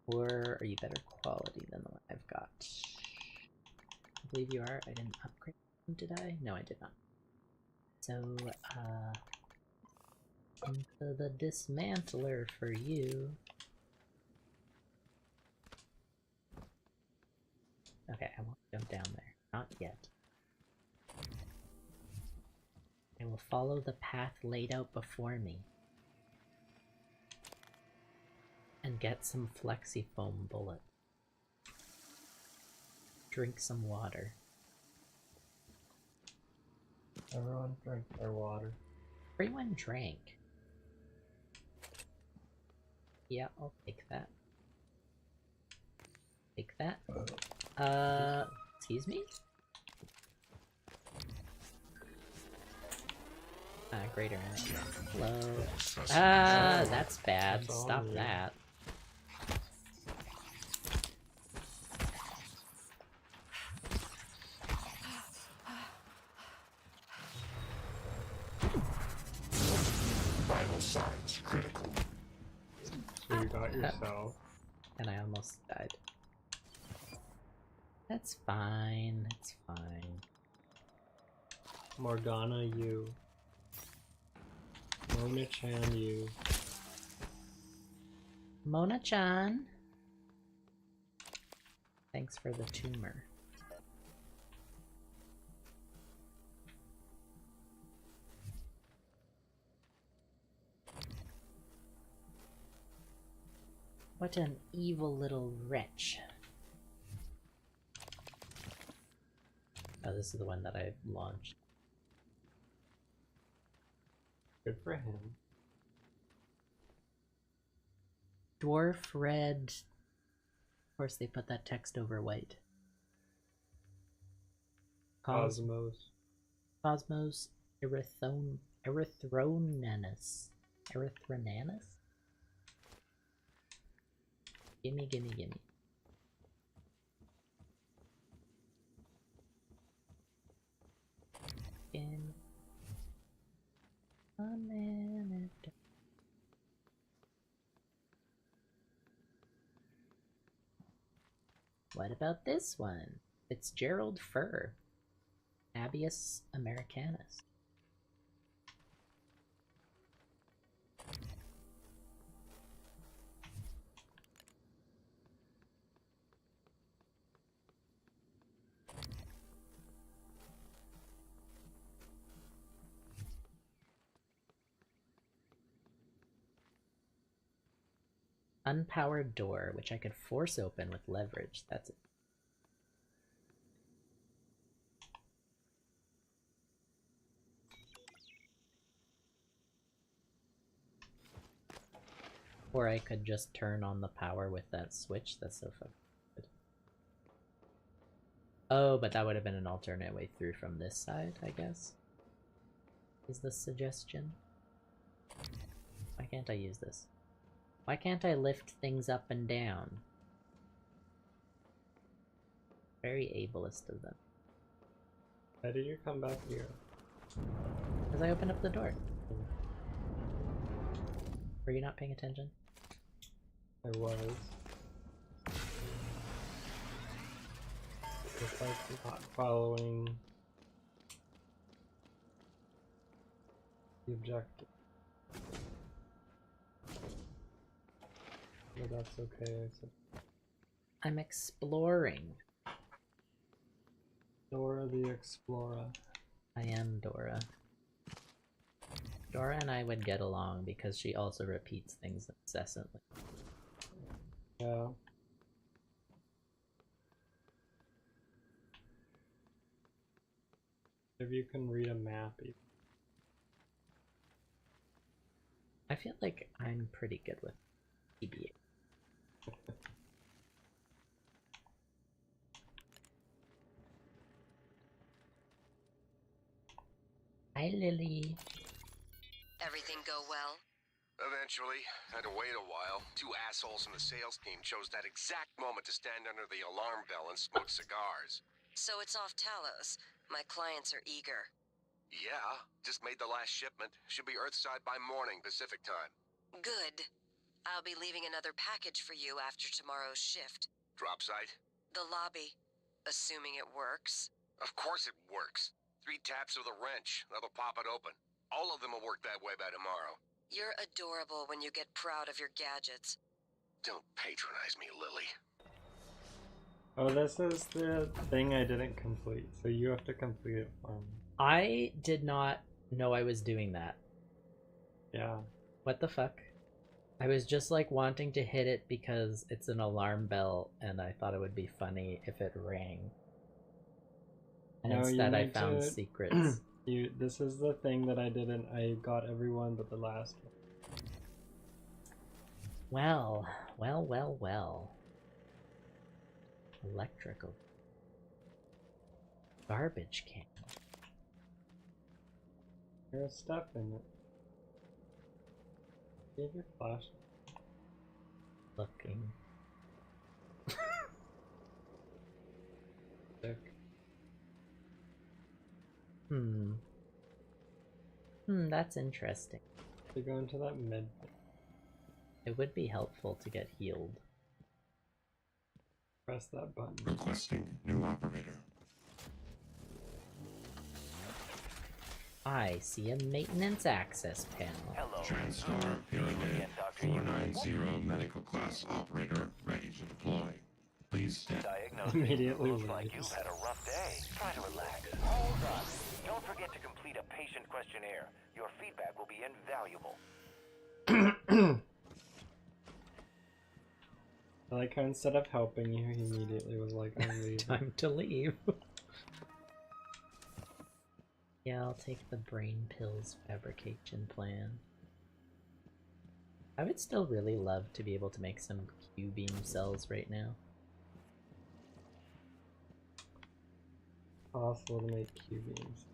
Or are you better quality than the one I've got? I believe you are. I didn't upgrade them, did I? No, I did not. So, into the dismantler for you. Okay, I won't jump down there. Not yet. I will follow the path laid out before me. And get some flexi-foam bullet. Drink some water. Everyone drink their water. Everyone drank. Yeah, I'll take that. Take that. Excuse me? Greater. Hello. That's bad. Stop that. Vital signs critical. So you got yourself. And I almost died. That's fine. It's fine. Morgana, you. Mona-chan, you. Mona-chan. Thanks for the tumor. What an evil little wretch. Oh, this is the one that I launched. Good for him. Dwarf red. Of course, they put that text over white. Cosmos. Cosmos Erythronanus. Erythronanus? Gimme, gimme, gimme. In a minute. What about this one? Fitzgerald fir. Abies americanus. Unpowered door, which I could force open with leverage. That's it. Or I could just turn on the power with that switch. That's so fucking good. Oh, but that would have been an alternate way through from this side, I guess. Is the suggestion? Why can't I use this? Why can't I lift things up and down? Very ableist of them. Why did you come back here? Because I opened up the door. Were you not paying attention? I was. Just like not following the objective. But that's okay, I said. I'm exploring. Dora the Explorer. I am Dora. Dora and I would get along because she also repeats things incessantly. Yeah. If you can read a map, I feel like I'm pretty good with TBA. Hi, Lily. Everything go well? Eventually. Had to wait a while. Two assholes in the sales team chose that exact moment to stand under the alarm bell and smoke cigars. So it's off Talos. My clients are eager. Yeah, just made the last shipment. Should be Earthside by morning, Pacific time. Good. I'll be leaving another package for you after tomorrow's shift. Drop site? The lobby. Assuming it works. Of course it works. 3 taps of the wrench. That'll pop it open. All of them will work that way by tomorrow. You're adorable when you get proud of your gadgets. Don't patronize me, Lily. Oh, this is the thing I didn't complete, so you have to complete it for me. I did not know I was doing that. Yeah. What the fuck? I was just like wanting to hit it because it's an alarm bell and I thought it would be funny if it rang. And No, instead I found secrets. This is the thing that I didn't. I got everyone but the last one. Well. Electrical. Garbage can. There's stuff in it. Give your flash. Looking. Sick. That's interesting. To go into that mid. It would be helpful to get healed. Press that button. Requesting new operator. I see a maintenance access panel. Hello. TranStar Pyramid 490 medical class operator ready to deploy. Please stand. Diagnosis. Immediately Looks like leaves. you've had a rough day. Try to relax. Hold on. Don't forget to complete a patient questionnaire. Your feedback will be invaluable. I like how instead of helping you, he immediately was like, I'm leaving. Time to leave. Yeah, I'll take the brain pills fabrication plan. I would still really love to be able to make some Q-beam cells right now. Possible to make Q-beams.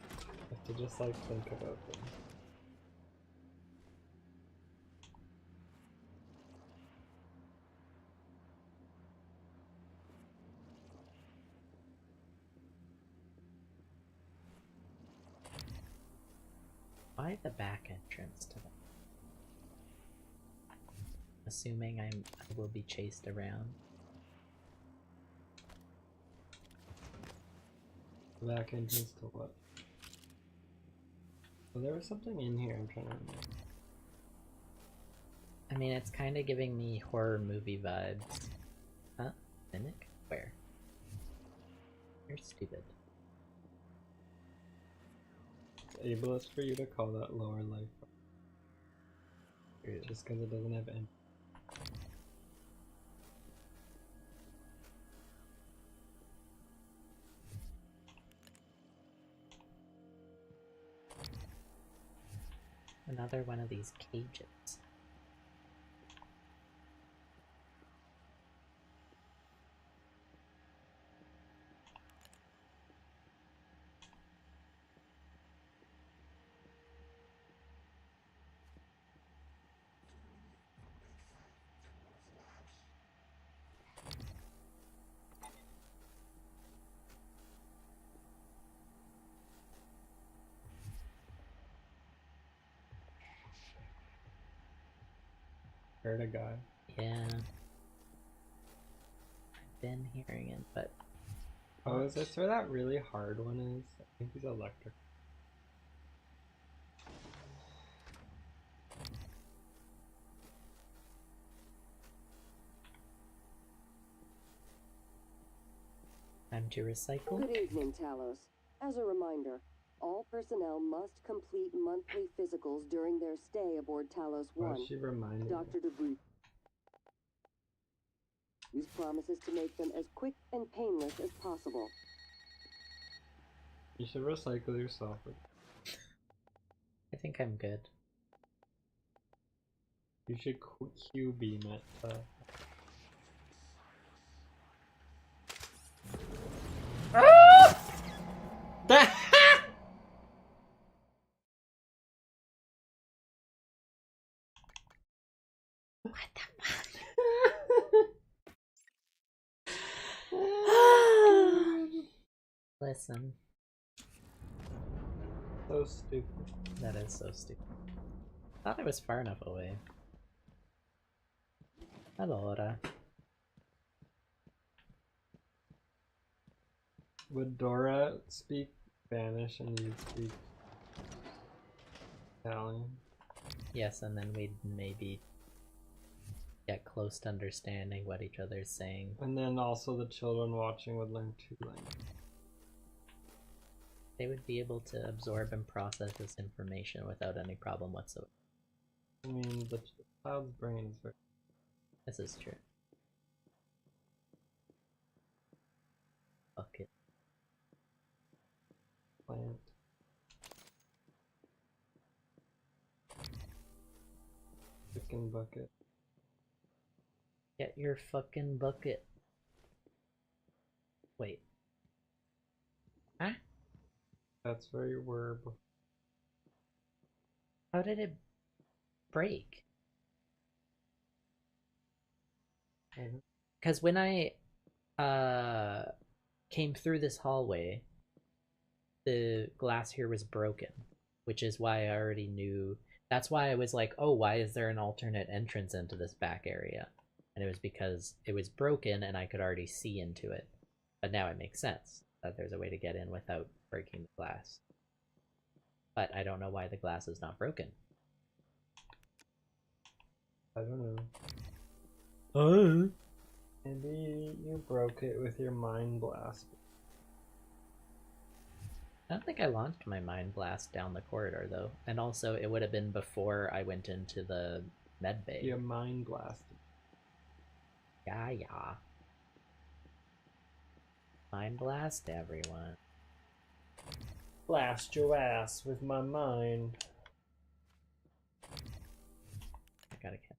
I have to just like think about them. Why the back entrance to that? Assuming I will be chased around. Back entrance to what? Well, there was something in here I'm trying to remember. I mean, it's kind of giving me horror movie vibes. Huh? Mimic? Where? You're stupid. It's ableist for you to call that lower life. Just because it doesn't have any. Another one of these cages. Heard a guy. Yeah. I've been hearing it, but... Oh, is this where that really hard one is? I think he's electric. Time to recycle. Good evening, Talos. As a reminder, all personnel must complete monthly physicals during their stay aboard Talos Why 1. is she reminding me? Dr. DeVries promises to make them as quick and painless as possible. You should recycle yourself. I think I'm good. You should Q-beam it. What the fuck? Listen. So stupid. That is so stupid. Thought I was far enough away. Allora. Would Dora speak Spanish and you'd speak Italian? Yes, and then we'd maybe get close to understanding what each other's saying. And then also the children watching would learn two languages. They would be able to absorb and process this information without any problem whatsoever. I mean, the child's brain is very... This is true. Fuck it. Plant. Chicken bucket. Get your fucking bucket. Wait. Huh? That's where you were before. How did it break? Because when I came through this hallway, the glass here was broken, which is why I already knew. That's why I was like, oh, why is there an alternate entrance into this back area? And it was because it was broken and I could already see into it. But now it makes sense that there's a way to get in without breaking the glass. But I don't know why the glass is not broken. I don't know. Oh. Maybe you broke it with your mind blast. I don't think I launched my mind blast down the corridor though. And also it would have been before I went into the med bay. You mind blasted. Yeah. Mind blast everyone. Blast your ass with my mind. I gotta get.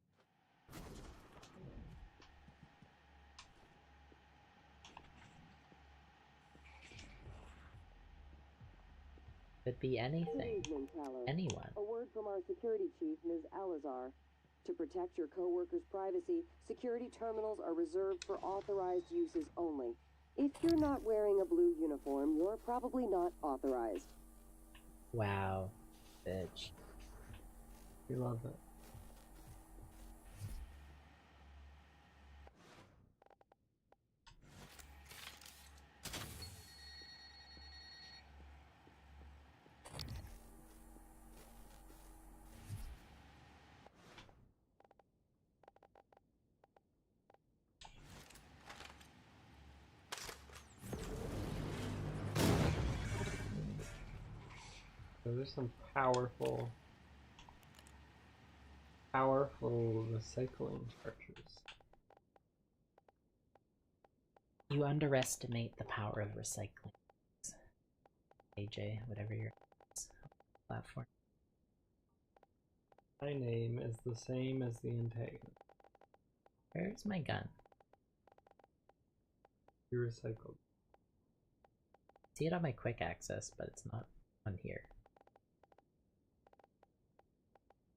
Could be anything. Good evening, Talos. Anyone. A word from our security chief, Ms. Alazar. To protect your coworkers' privacy, security terminals are reserved for authorized uses only. If you're not wearing a blue uniform, you're probably not authorized. Wow, bitch. We love it. Those are some powerful recycling chargers. You underestimate the power of recycling. AJ, whatever your platform. My name is the same as the antagonist. Where's my gun? You recycled. See it on my quick access, but it's not on here.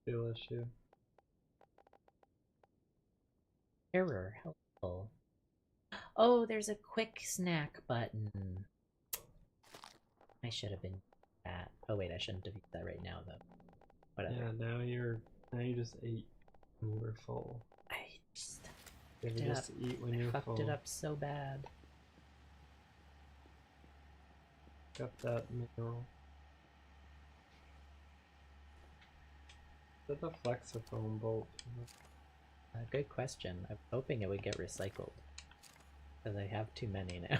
Feel issue. Error, helpful. Oh, there's a quick snack button. I should have been that. Oh wait, I shouldn't have used that right now though. Whatever. Yeah, now you just ate when you were full. I just You ever fucked it just up. eat when you're Fucked full. it up so bad. Got that mineral. Is that the flexiphone bolt? Good question. I'm hoping it would get recycled. Because I have too many now.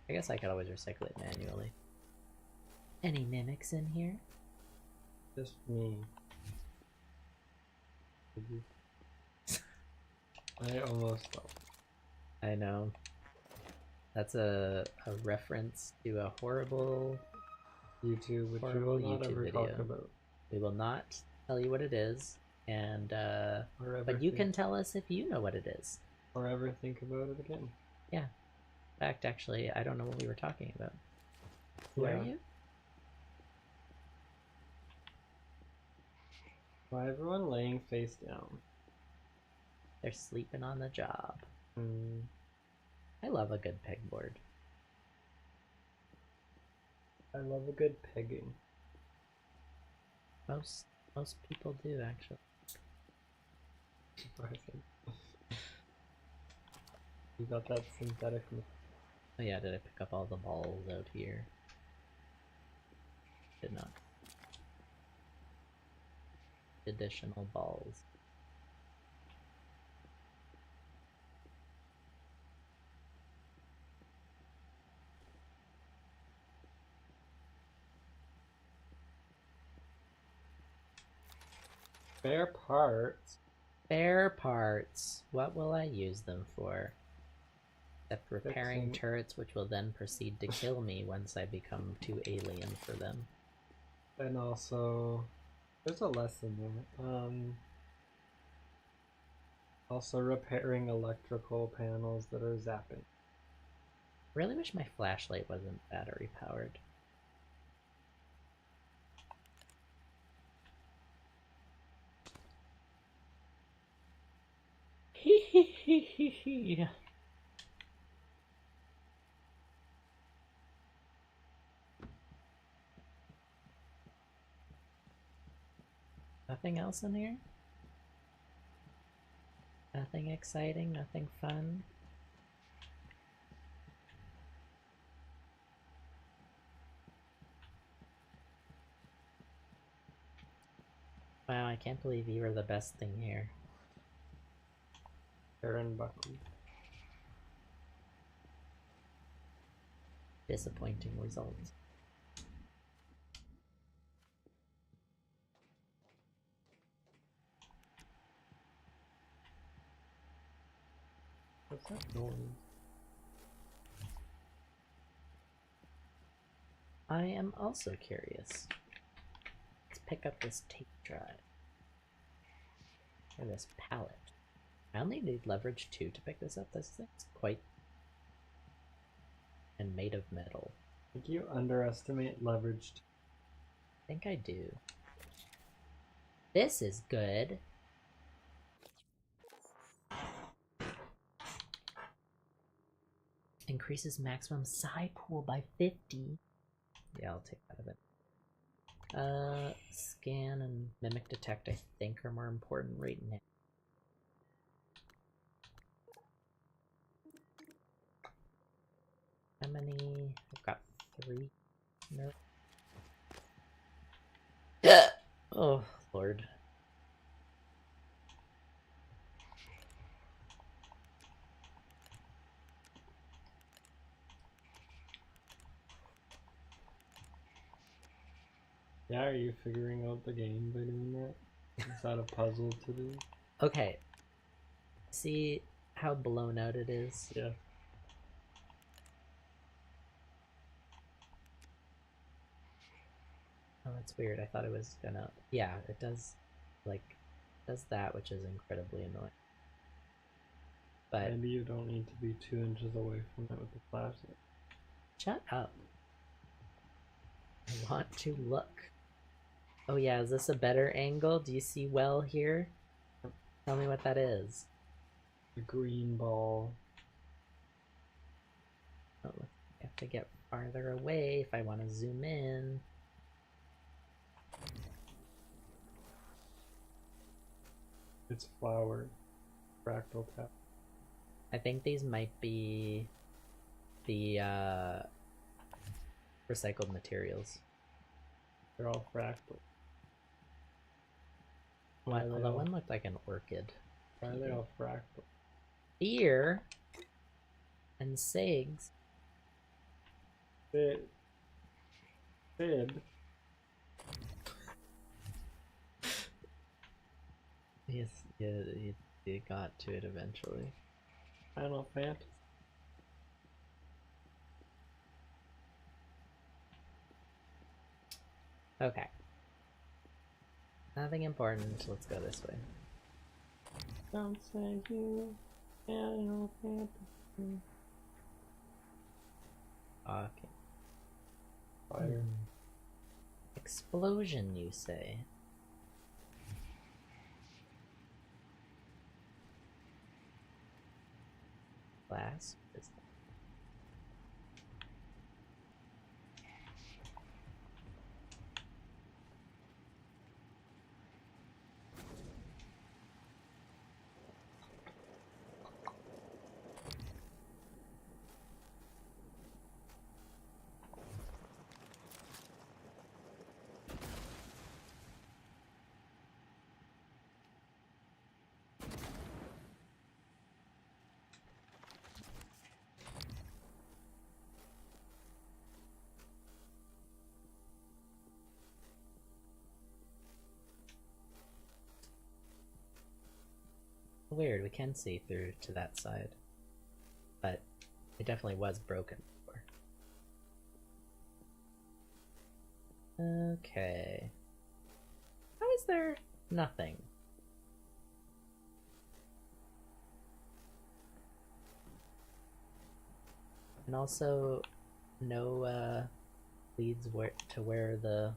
I guess I could always recycle it manually. Any mimics in here? Just me. I almost fell. I know. That's a reference to a horrible YouTube, which we horrible will not YouTube ever video. talk about. We will not tell you what it is, and Or ever but you think, can tell us if you know what it is. or ever think about it again. Yeah. In fact, actually, I don't know what we were talking about. Who Yeah. are you? Why everyone laying face down? They're sleeping on the job. Hmm. I love a good pegboard. I love a good pegging. Most people do, actually. You got that synthetic. Oh yeah, did I pick up all the balls out here? Did not. Additional balls. Spare parts. Spare parts. What will I use them for? Except repairing Fixing. turrets, which will then proceed to kill me once I become too alien for them. And also, there's a lesson there. Also repairing electrical panels that are zapping. Really wish my flashlight wasn't battery powered. Nothing else in here? Nothing exciting, nothing fun? Wow, I can't believe you were the best thing here. Aaron Buckley. Disappointing results. What's that noise? I am also curious. Let's pick up this tape drive. Or this pallet. I only need leverage 2 to pick this up. This thing's quite... and made of metal. I think you underestimate leverage. I think I do. This is good. Increases maximum psi pool by 50. Yeah, I'll take that of it. Scan and mimic detect I think are more important right now. How many? I've got 3. No. Oh, Lord. Yeah, are you figuring out the game by doing that? Is that a puzzle to do? Okay. See how blown out it is? Yeah. Oh, that's weird. I thought it was gonna... Yeah, it does, like, does that, which is incredibly annoying. But... maybe you don't need to be 2 inches away from it with the flashlight. Shut up. I want to look. Oh yeah, is this a better angle? Do you see well here? Tell me what that is. The green ball. Oh, I have to get farther away if I want to zoom in. It's flower. Fractal tap. I think these might be the recycled materials. They're all fractal. What? Well, that one looked like an orchid. Why are they all fractal? Beer and SIGs. Fib. Yes, yeah, you got to it eventually. Final Fantasy. Okay. Nothing important. Let's go this way. Don't say you. Final Fantasy. Okay. Fire. Explosion, you say? Glass? What is that? Weird, we can see through to that side. But it definitely was broken before. Okay. How is there nothing? And also, no leads to where the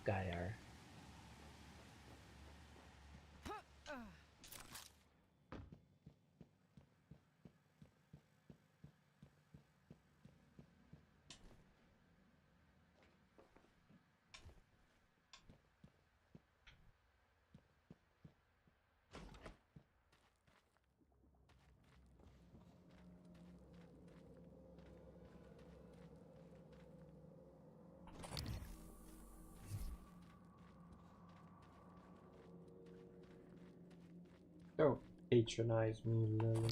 guy are. Don't patronize me, Lulu.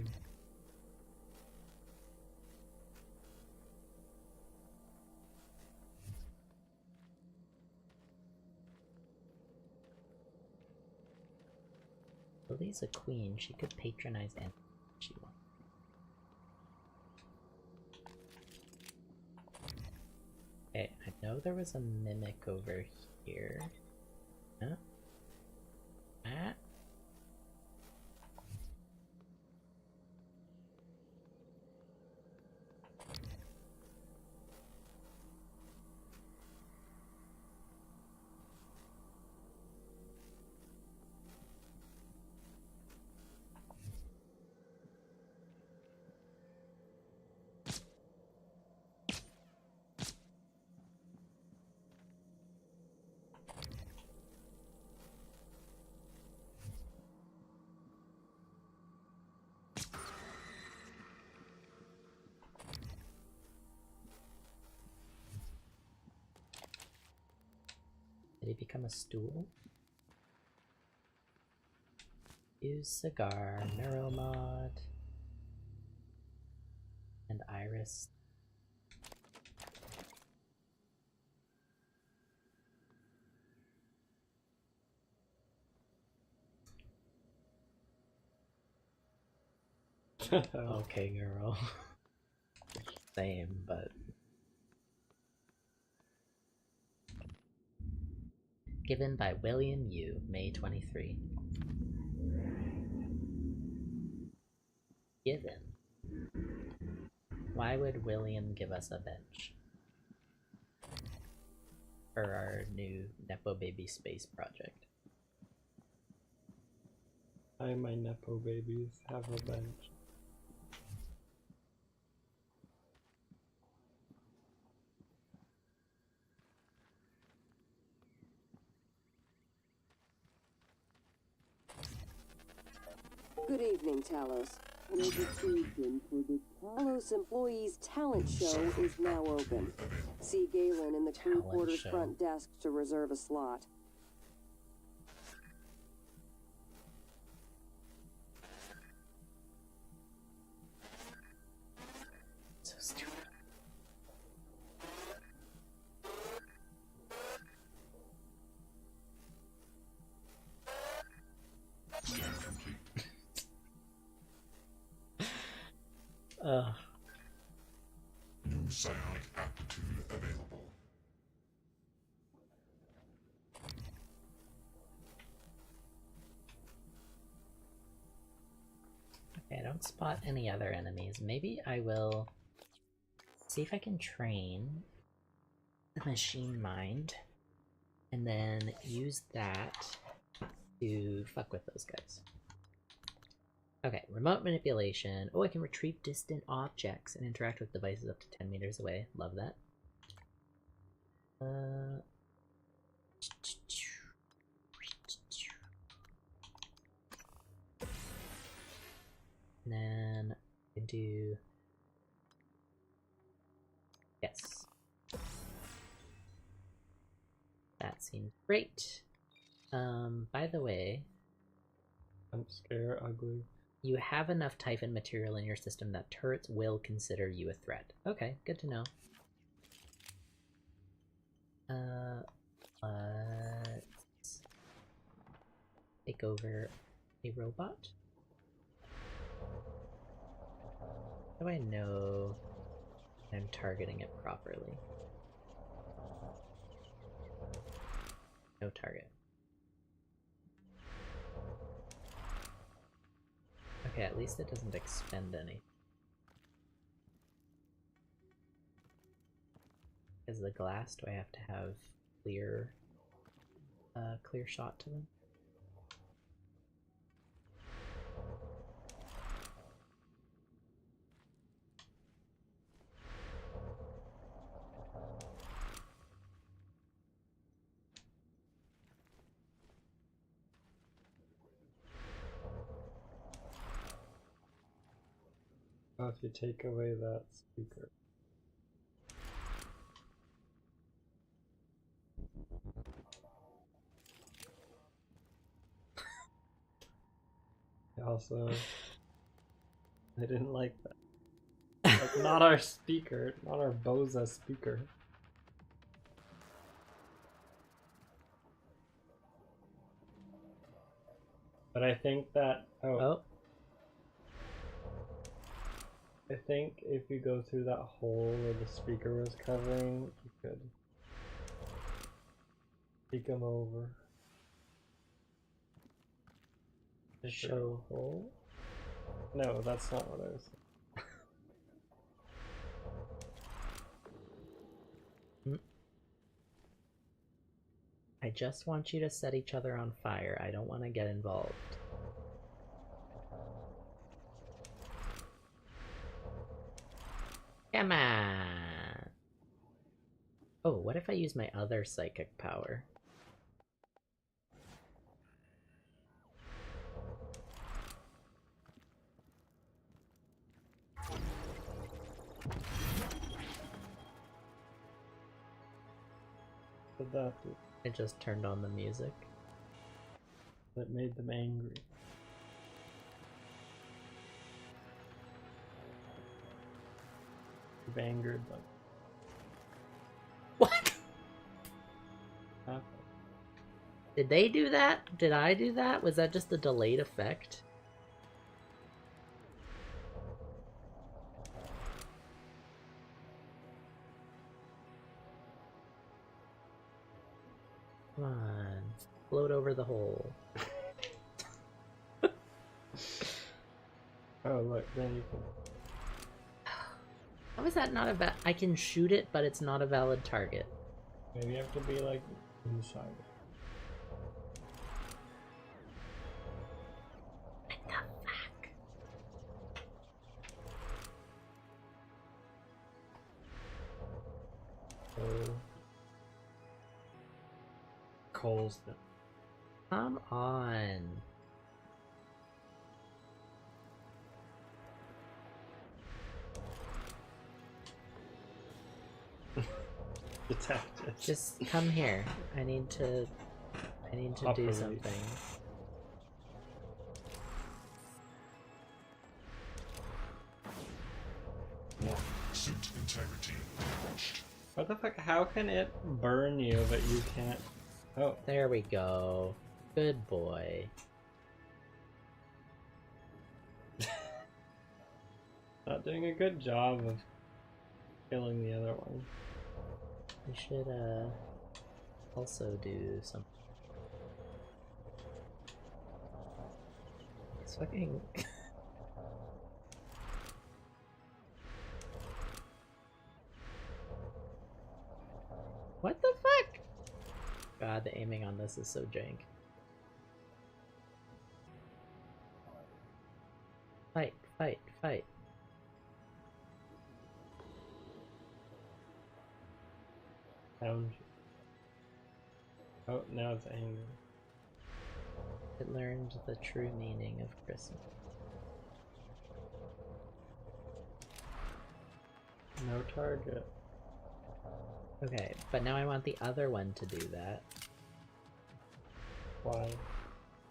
Lily's a queen. She could patronize anyone she wants. know there was a mimic over here. Huh? Ah. Did he become a stool? Use cigar, neuromod, and iris. Okay, girl. Same, but given by William Yu, May 23. Given. Why would William give us a bench for our new Nepo Baby space project? I and my Nepo babies have a bench. Good evening, Talos. An invitation for the Talos Employees Talent Show is now open. See Galen in the crew Talent quarters show. front desk to reserve a slot. So stupid. Scan complete. New psionic aptitude available. Okay, I don't spot any other enemies. Maybe I will see if I can train the machine mind and then use that to fuck with those guys. Okay, remote manipulation. Oh, I can retrieve distant objects and interact with devices up to 10 meters away. Love that. And then I can do... Yes. That seems great. By the way... I'm scared, ugly. You have enough Typhon material in your system that turrets will consider you a threat. Okay, good to know. Let's take over a robot. How do I know I'm targeting it properly? No target. Okay, at least it doesn't expend any. Is the glass, do I have to have clear clear shot to them? Oh, if you take away that speaker. Also, I didn't like that. Like, not our speaker, not our Boza speaker. But I think that, Oh, I think if you go through that hole where the speaker was covering, you could Take him over. Show hole? No, that's not what I was saying. I just want you to set each other on fire. I don't want to get involved. Come on! Oh, what if I use my other psychic power? But that did. I just turned on the music. That made them angry. You've angered them. What? Happened. Did they do that? Did I do that? Was that just a delayed effect? Come on. Float over the hole. Oh, look, then you can. How is that not a I can shoot it, but it's not a valid target. Maybe you have to be like inside it. What the fuck? Oh. Coals them. Come on. Detected. Just come here. I need to do Operate. something. Warning, suit integrity breached. What the fuck? How can it burn you, but you can't? Oh, There we go. Good boy. not doing a good job of killing the other one. We should also do something. It's fucking What the fuck? God, the aiming on this is so jank. Fight, fight, fight. Found you. Oh, now it's angry. It learned the true meaning of Christmas. No target. Okay, but now I want the other one to do that. Why?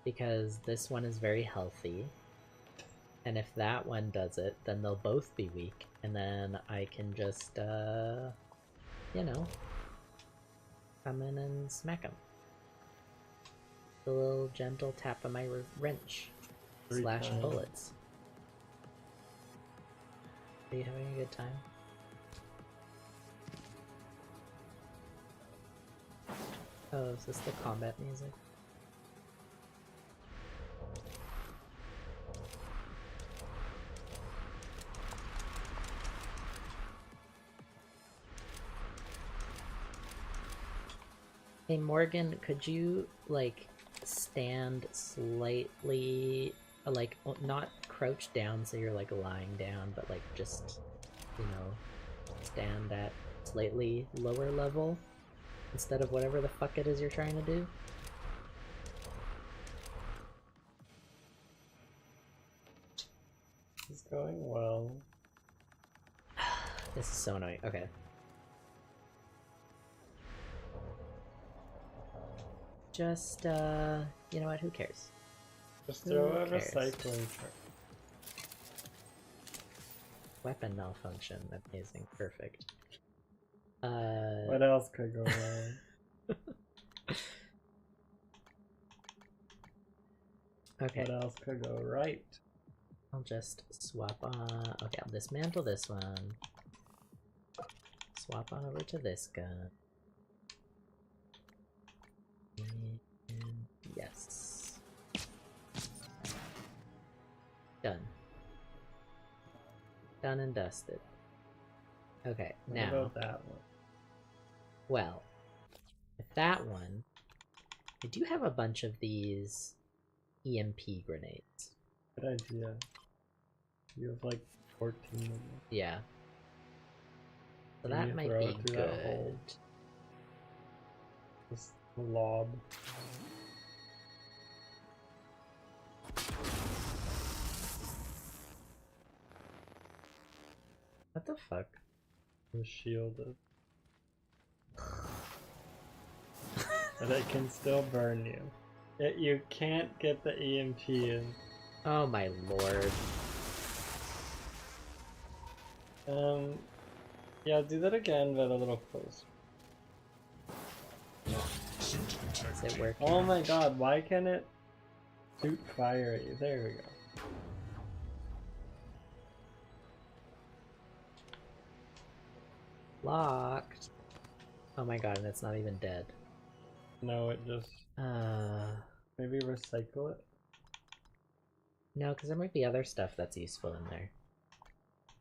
Because this one is very healthy. And if that one does it, then they'll both be weak. And then I can just, you know, come in and smack them. A little gentle tap of my wrench. Slash Time. bullets. Are you having a good time? Oh, is this the combat music? Hey Morgan, could you, like, stand slightly, like, not crouch down so you're, like, lying down, but, like, just, you know, stand at slightly lower level instead of whatever the fuck it is you're trying to do? It's going well. This is so annoying. Okay. Just, you know what? Who cares? Just Who throw a cares? recycling truck. Weapon malfunction. Amazing. Perfect. What else could go wrong? Okay. What else could go right? I'll just swap on. Okay, I'll dismantle this one. Swap on over to this gun. Yes. Done. Done and dusted. Okay, What now. about that one? Well, with that one, I do have a bunch of these EMP grenades. Good idea. You have like 14 of them. Yeah. So Can that you might throw be it through that hole? good. This lob. What the fuck? The shield is. But it can still burn you. You can't get the EMP in. Oh my lord. Yeah, do that again, but a little closer. Is it working? Oh my god, why can't it shoot fire at you? There we go. Locked. Oh my god, and it's not even dead. No, it just... Maybe recycle it? No, because there might be other stuff that's useful in there.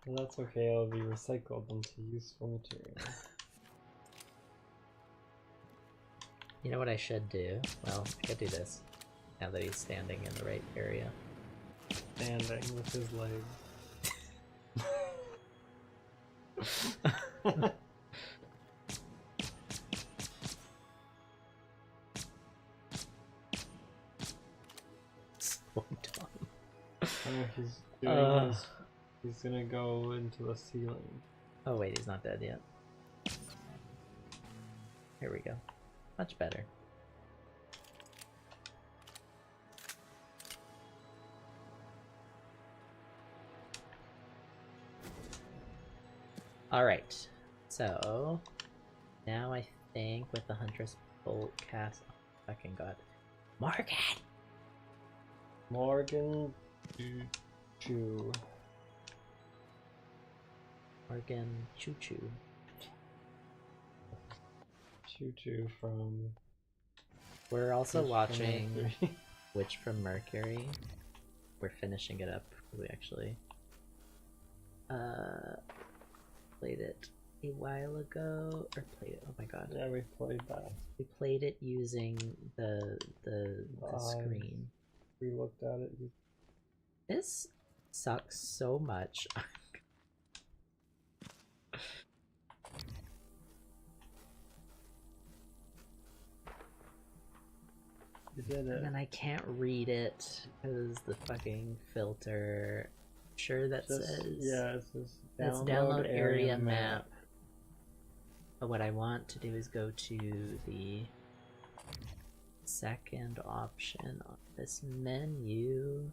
Well, that's okay, it'll be recycled into useful material. You know what I should do? Well, I could do this. Now that he's standing in the right area. Standing with his legs. So dumb. Oh, he's doing his... He's gonna go into the ceiling. Oh wait, he's not dead yet. Here we go. Much better. Alright, so now I think with the Huntress Bolt cast, oh fucking god. Morgan Choo. Morgan Choo Choo. Choo Choo from... We're also Witch from watching Mercury. Witch from Mercury. We're finishing it up. We actually played it a while ago, or played it. Oh my god! Yeah, we played that. We played it using the screen. We looked at it. This sucks so much. You did it. And I can't read it because the fucking filter. Sure, that says yeah, it says that's download area map. But what I want to do is go to the second option on this menu.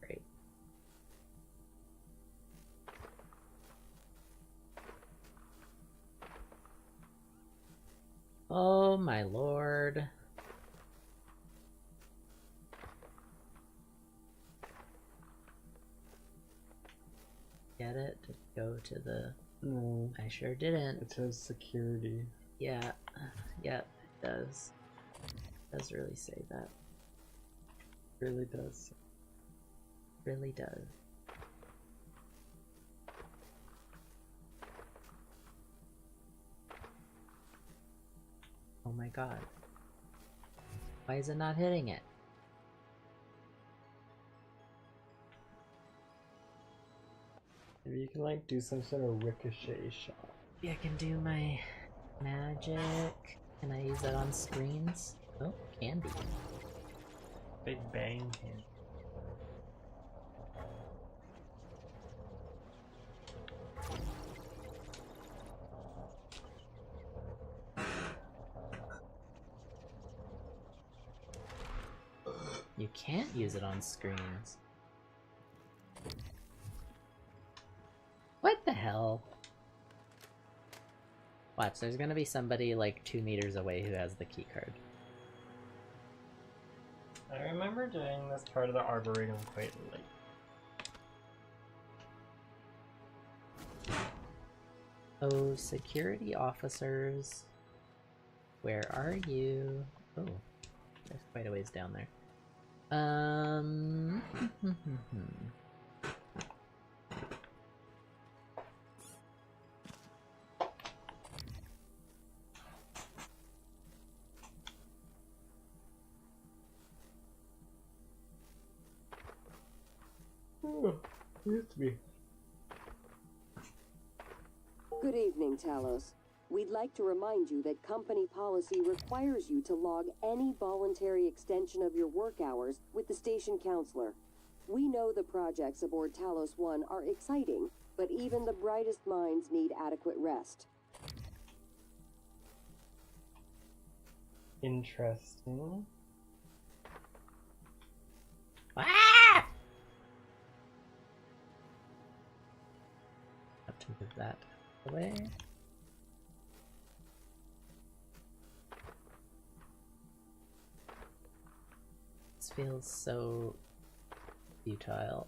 Great. Oh my lord. Get it? To go to the... No. I sure didn't. It says security. Yeah. Yeah, it does. It does really say that. It really does. Really does. Oh my god. Why is it not hitting it? Maybe you can like do some sort of ricochet shot. Maybe I can do my magic. Can I use that on screens? Oh, can be. Big bang can. You can't use it on screens. What the hell? Watch, there's gonna be somebody like 2 meters away who has the keycard. I remember doing this part of the Arboretum quite late. Oh, security officers. Where are you? Oh, there's quite a ways down there. Used to be. Good evening, Talos. We'd like to remind you that company policy requires you to log any voluntary extension of your work hours with the station counselor. We know the projects aboard Talos 1 are exciting, but even the brightest minds need adequate rest. Interesting. Ah! Have to move that away. This feels so futile.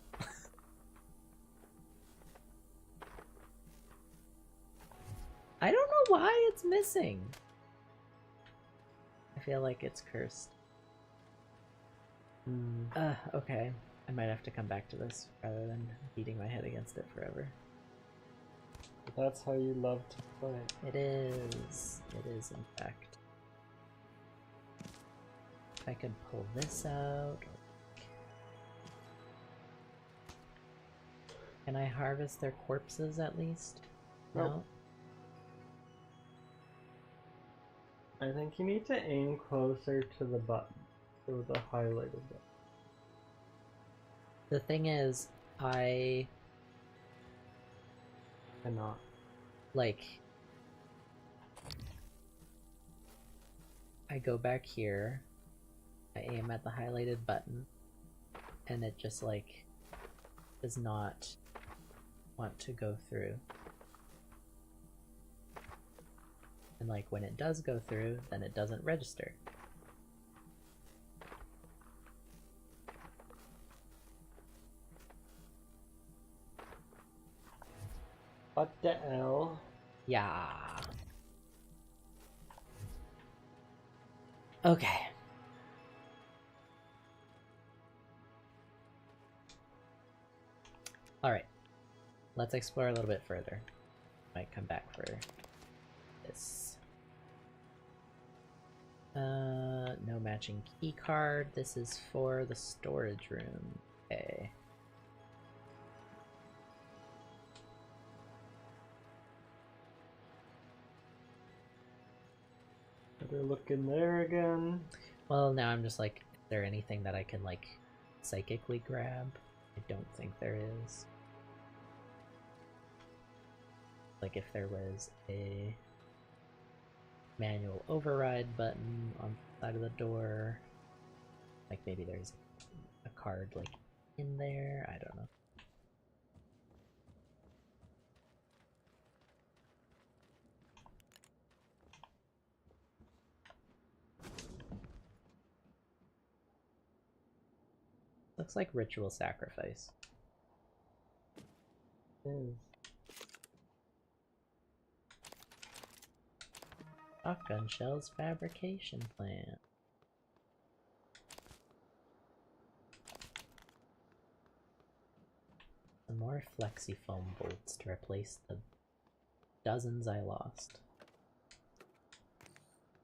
I don't know why it's missing. I feel like it's cursed. Okay. I might have to come back to this rather than beating my head against it forever. That's how you love to play. It is. It is, in fact. If I could pull this out. Can I harvest their corpses at least? Nope. No? I think you need to aim closer to the button. To the highlighted button. The thing is, I cannot. Like, I go back here, I aim at the highlighted button, and it just, like, does not want to go through. And, like, when it does go through, then it doesn't register. What the hell? Yeah. Okay. Alright. Let's explore a little bit further. Might come back for this. No matching key card. This is for the storage room. Okay. Better look in there again. Well, now I'm just like, is there anything that I can, like, psychically grab? I don't think there is. Like, if there was a manual override button on the side of the door, like maybe there's a card, like, in there? I don't know. Looks like ritual sacrifice. Shotgun shells fabrication plant. Some more flexi foam bolts to replace the dozens I lost.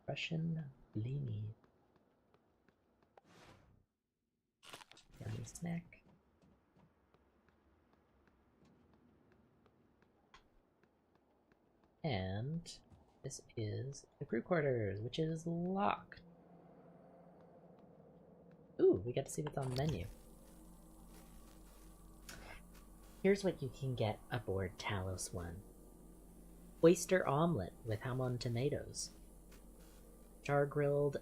Russian blini. Yummy snack. And this is the crew quarters, which is locked. Ooh, we get to see what's on the menu. Here's what you can get aboard Talos 1. Oyster omelet with ham on tomatoes. Char-grilled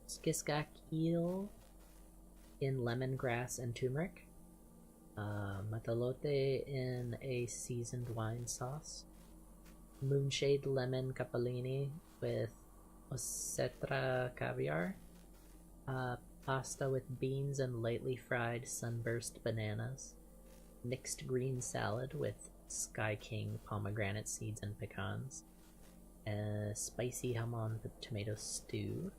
skiskak eel in lemongrass and turmeric. Matalote in a seasoned wine sauce. Moonshade lemon capellini with ossetra caviar. Pasta with beans and lightly fried sunburst bananas. Mixed green salad with Sky King pomegranate seeds and pecans, spicy hamon tomato stew,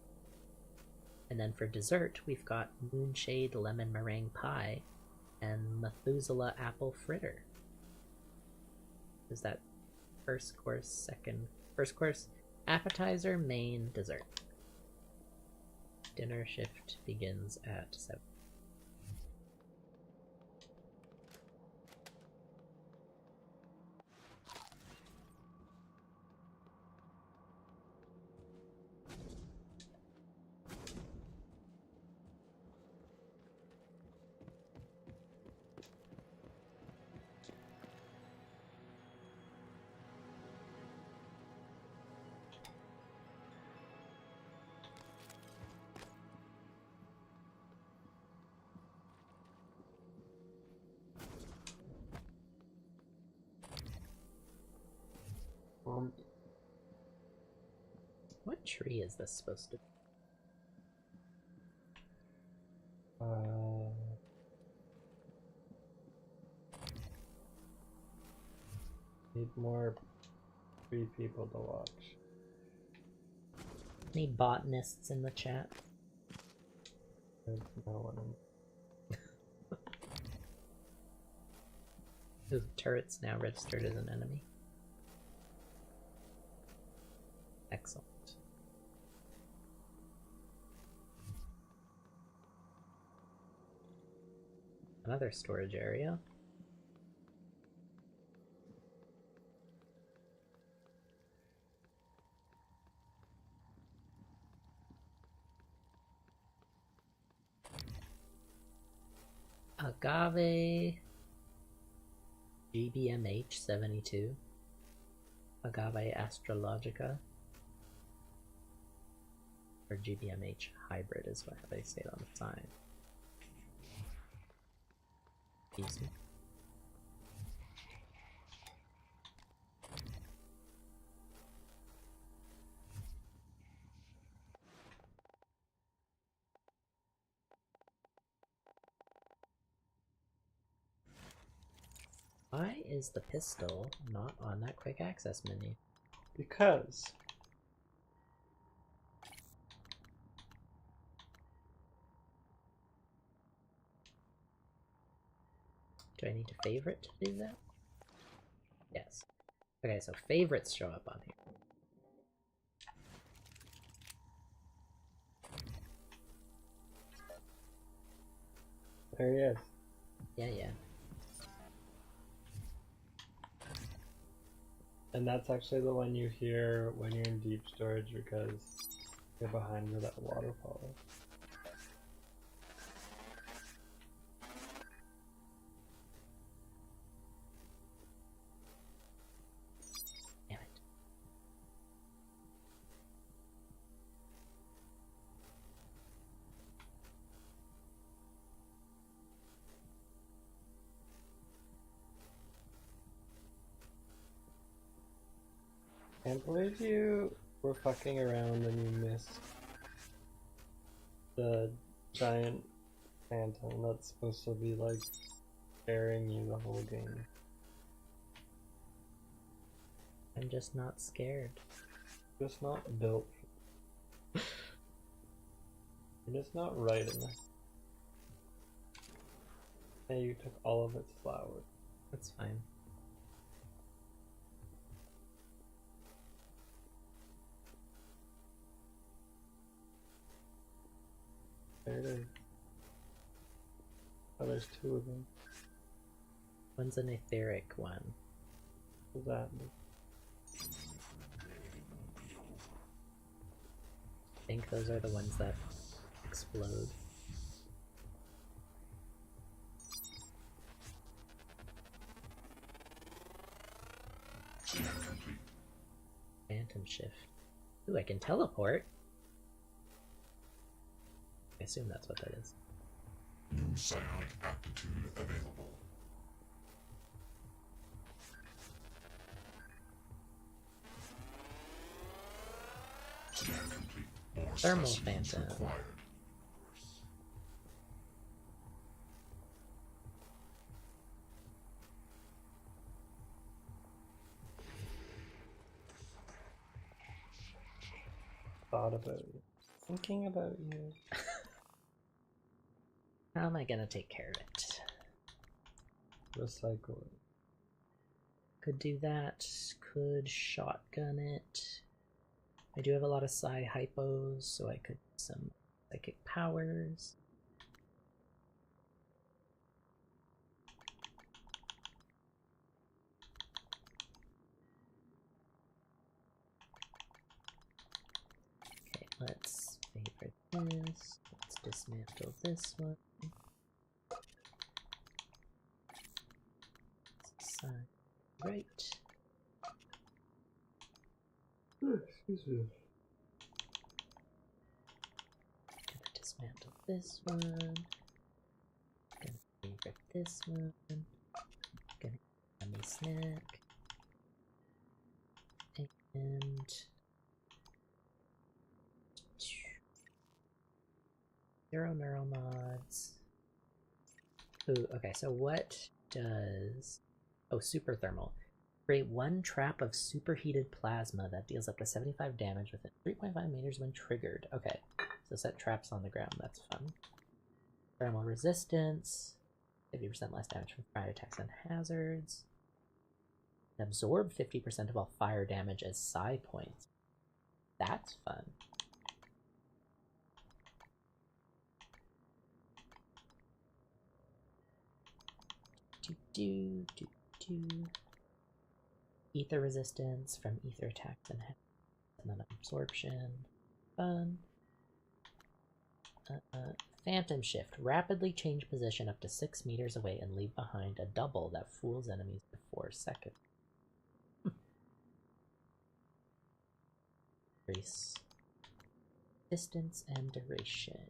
and then for dessert we've got moonshade lemon meringue pie and Methuselah apple fritter. Is that first course, first course, appetizer, main, dessert. Dinner shift begins at 7. What tree is this supposed to be? Need more 3 people to watch. Any botanists in the chat? There's no one in. The turret's now registered as an enemy. Excellent. Another storage area. Agave GBMH 72. Agave astrologica. Or GBMH hybrid is what they say on the sign. Easy. Why is the pistol not on that quick access menu? Because do I need to favorite to do that? Yes. Okay, so favorites show up on here. there he is. Yeah. And that's actually the one you hear when you're in deep storage because you're behind where that waterfall is. Damn it. Can't believe you were fucking around and you missed the giant phantom that's supposed to be like scaring you the whole game. I'm just not scared. Just not built. You're just not right enough. Hey, you took all of its flowers. That's fine. There it is. Oh, there's 2 of them. One's an etheric one. What's that? I think those are the ones that explode. Phantom shift. Ooh, I can teleport. I assume that's what that is. New psionic aptitude available. Scan complete. More Thermal specimens phantom. required. thought about you. Thinking about you. How am I gonna take care of it? Recycle it. Could do that. Could shotgun it. I do have a lot of psi hypos, so I could some psychic powers. Okay, let's favorite this. Let's dismantle this one. Psi right. Excuse me. Gonna dismantle this one. Gonna favorite this one. Gonna get a snack. And 0 neural mods. Ooh, okay, so what does... Oh, super thermal. Create 1 trap of superheated plasma that deals up to 75 damage within 3.5 meters when triggered. Okay, so set traps on the ground, that's fun. Thermal resistance. 50% less damage from fire attacks and hazards. Absorb 50% of all fire damage as psi points. That's fun. Ether resistance from ether attacks and then absorption. Fun. Phantom shift. Rapidly change position up to 6 meters away and leave behind a double that fools enemies for 4 seconds. Increase distance and duration.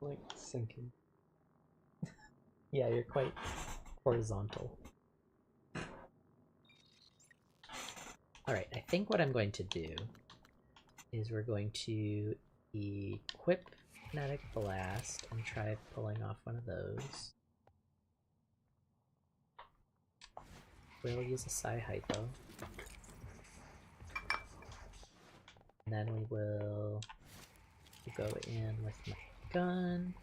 Like sinking. Yeah, you're quite horizontal. Alright, I think what I'm going to do is we're going to equip Kinetic Blast and try pulling off one of those. We'll use a Psi Hypo. And then we will go in with my gun.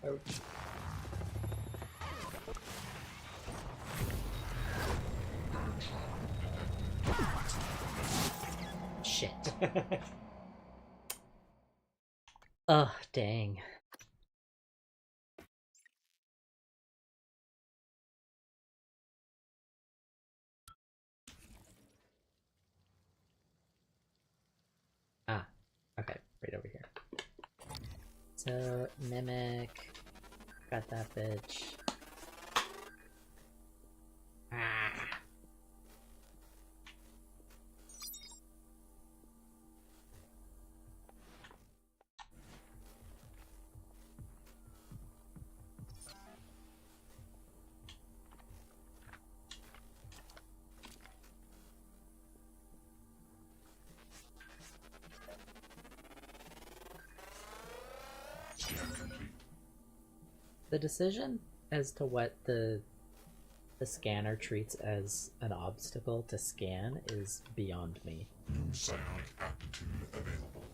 Ouch. Shit. Oh, dang. Ah, okay, right over here. So, Mimic. Got that bitch. Ah. The decision as to what the scanner treats as an obstacle to scan is beyond me. New psionic aptitude available.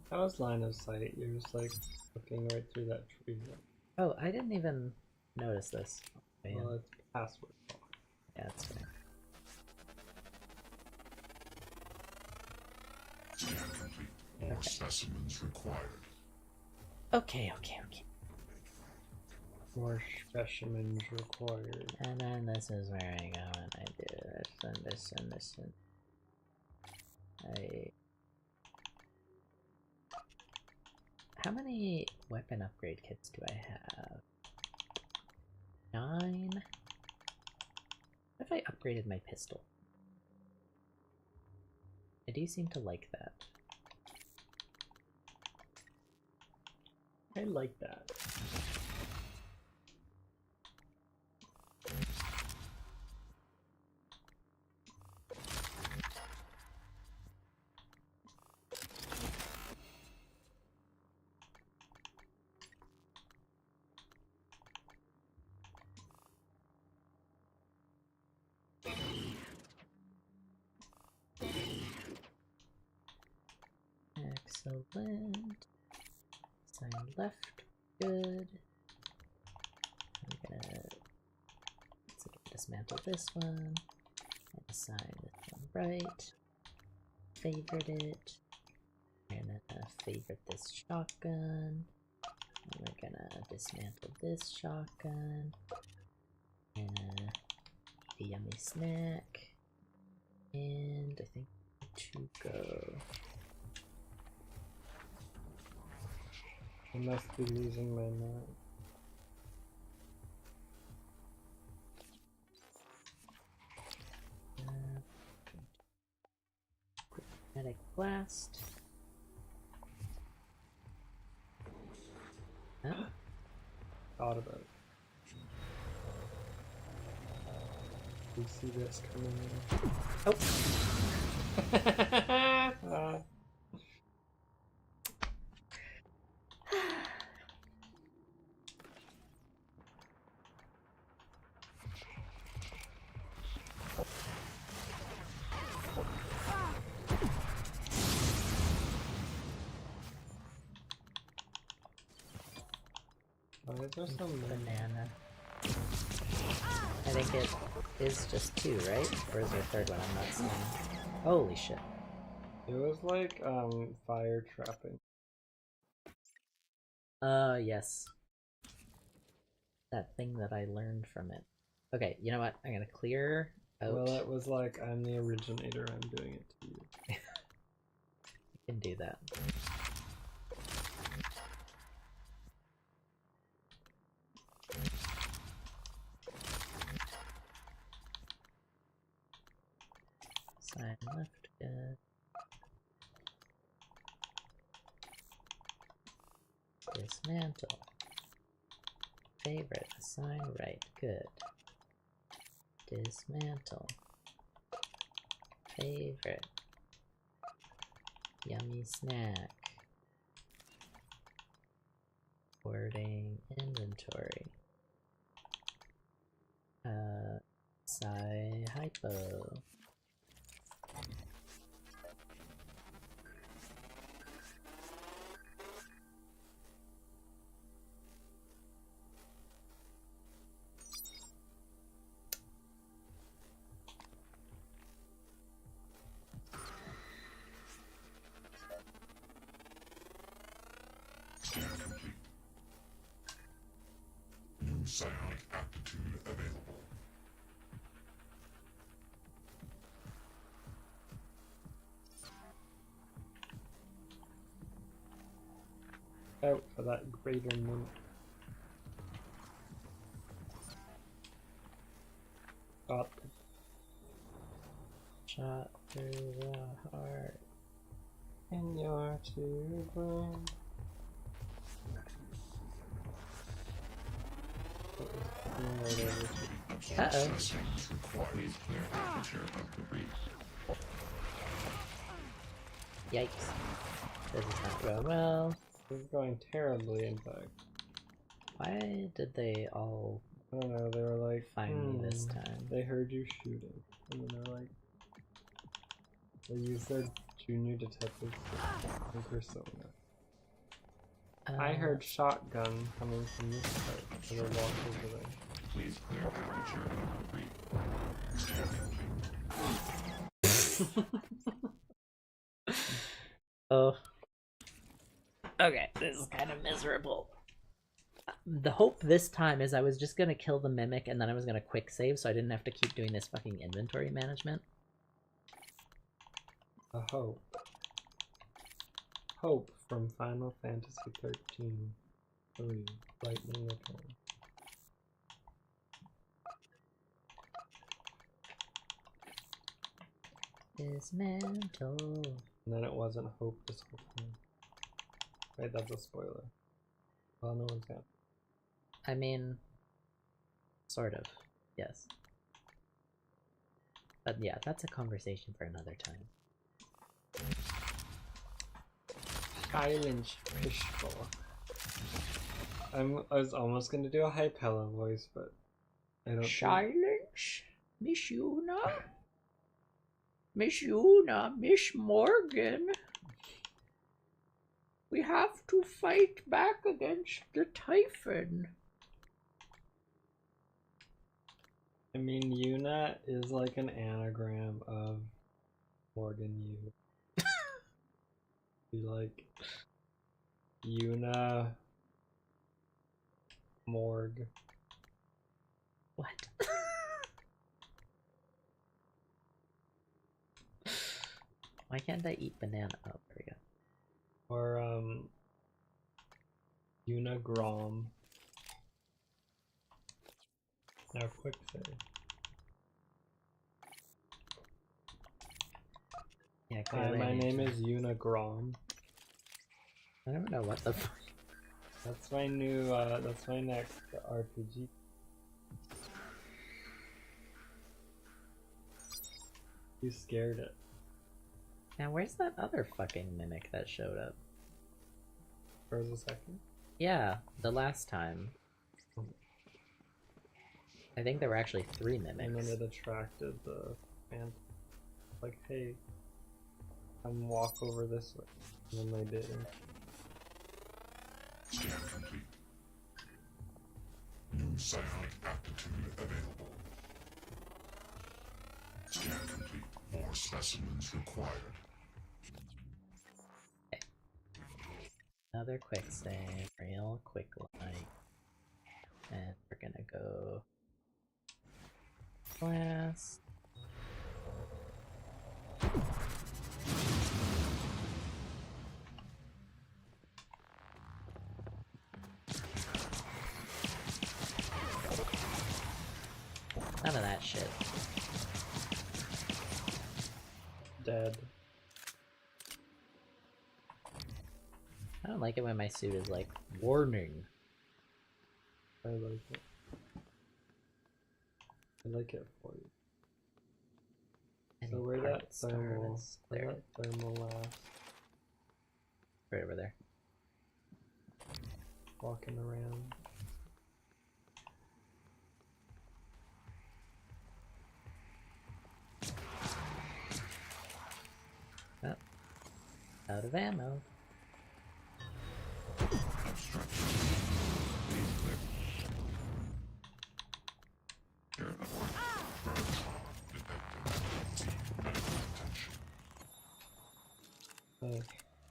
How is line of sight? You're just like looking right through that tree. Oh, I didn't even notice this. Oh, Well, it's password. yeah, that's fair. Scan complete. More specimens required. Okay. More specimens required. And then this is where I go and I do this and this and this and... How many weapon upgrade kits do I have? 9? What if I upgraded my pistol? I do seem to like that. I like that. Excellent. Sign left. Good. I'm gonna dismantle this one. And assign this one right. Favorite it. I'm gonna favorite this shotgun. And we're gonna dismantle this shotgun. And a yummy snack. And I think to go. I must be losing my mind. Kinetic blast. Huh? Thought about it. You see this coming in. Oh. Why is there some Banana. I think it is just 2, right? Or is there a third one I'm not seeing? Holy shit. It was like, fire trapping. Yes. That thing that I learned from it. Okay, you know what? I'm gonna clear out. Well, it was like, I'm the originator, I'm doing it to you. You can do that. Sign left, good. Dismantle. Favorite, assign right, good. Dismantle. Favorite. Yummy snack. Hoarding inventory. Psi hypo. Scan complete. New psionic aptitude available. Out for that greater mint. Got it. Shot through the heart. And you're too blind. Uh-oh. Please clear aperture of the reef. Yikes. This is not going well. This is going terribly, in fact. Why did they all I don't know, they were like, find me this time? They heard you shooting. And then they're like, they used their junior detective persona. I heard shotgun coming from this part, so they walked over there. Please clear aperture of the reef. Scan complete. Oh. Okay, this is kind of miserable. The hope this time is I was just gonna kill the mimic and then I was gonna quick save so I didn't have to keep doing this fucking inventory management. A hope. Hope from Final Fantasy 13. 3. Lightning Return. Dismantle. And then it wasn't hope this whole time. Wait, that's a spoiler. Well, no one's got. I mean, sort of, yes. But yeah, that's a conversation for another time. Silence Fishbowl. I was almost gonna do a Hypella voice, but I don't. Silence, Miss Una, Miss Una, Miss Morgan. We have to fight back against the Typhon. I mean, Yuna is like an anagram of Morgan Yu. Be like Yuna Morg. What? Why can't I eat banana? Oh, there we go. Or Yuna Grom. Now quick save. Yeah, Hi, clearly my I need name to- is Yuna Grom. I don't know what the fuck. That's my new, that's my next RPG. You scared it. Now, where's that other fucking mimic that showed up? For a second. Yeah, the last time. I think there were actually 3 mimics. And then it attracted the man. Like, hey, come walk over this way. And then they didn't. Scan complete. New psionic aptitude available. Scan complete. More specimens required. Okay. Another quick save, real quick like. And we're gonna go class. None of that shit. Dead. I don't like it when my suit is like, warning. I like it. I like it for you. Any So where part that star thermal, is where there. that thermal last? Right over there. Walking around. Oh. Out of ammo.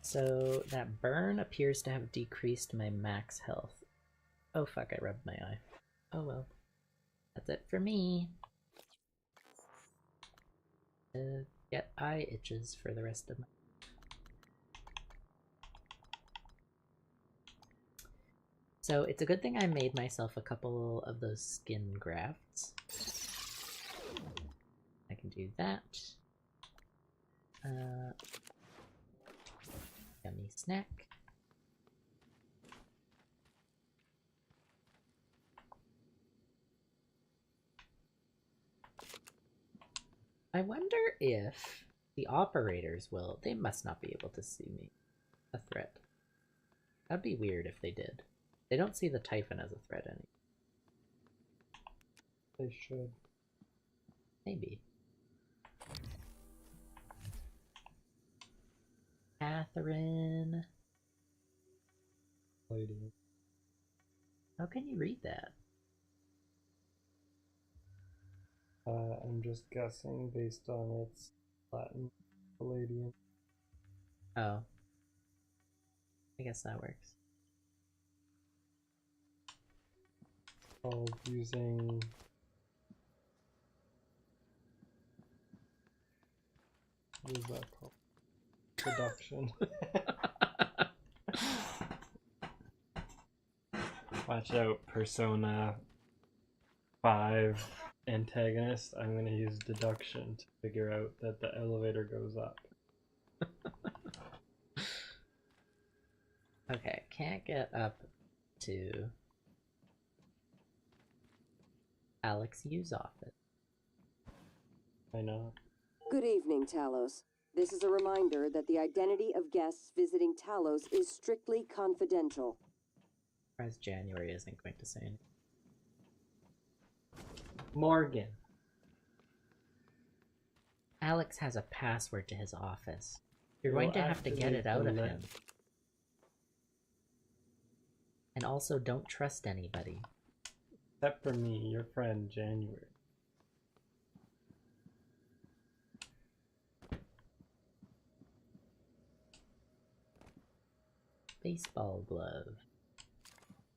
So that burn appears to have decreased my max health. Oh fuck, I rubbed my eye. Oh well. That's it for me. Get eye itches for the rest of my... So it's a good thing I made myself a couple of those skin grafts. I can do that. Yummy snack. I wonder if the operators will... They must not be able to see me. A threat. That'd be weird if they did. They don't see the Typhon as a threat anymore. They should. Maybe. Catherine. Lady. How can you read that? I'm just guessing based on its Latin. Palladium. Oh. I guess that works. Called using what is that called? Deduction. Watch out, Persona 5 antagonist. I'm gonna use deduction to figure out that the elevator goes up. Okay, can't get up to Alex Yu's office. I know. Good evening, Talos. This is a reminder that the identity of guests visiting Talos is strictly confidential. Surprised January isn't going to say anything. Morgan. Alex has a password to his office. You're You'll going to have to get activate it out the of link. him. And also, don't trust anybody. Except for me, your friend, January. Baseball glove.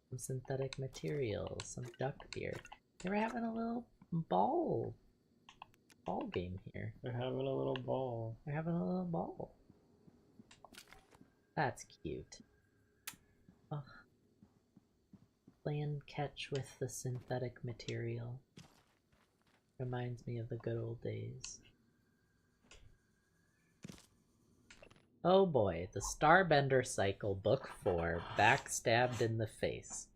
Some synthetic material. Some duck beer. They were having a little ball game here. They're having a little ball. They're having a little ball. That's cute. Ugh. Playing catch with the synthetic material. Reminds me of the good old days. Oh boy, the Starbender Cycle, Book 4, Backstabbed in the Face.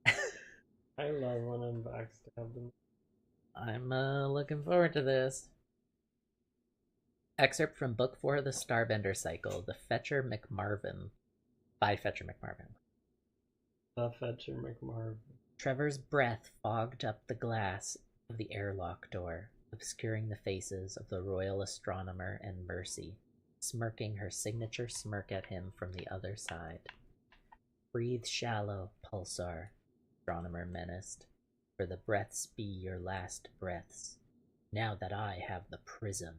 I love when I'm backstabbed. I'm looking forward to this. Excerpt from Book 4 of the Starbender Cycle, The Fetcher McMarvin, by Fetcher McMarvin. The Fetcher McMarvin. Trevor's breath fogged up the glass of the airlock door, obscuring the faces of the Royal Astronomer and Mercy, smirking her signature smirk at him from the other side. Breathe shallow, Pulsar, Astronomer menaced, for the breaths be your last breaths. Now that I have the prism,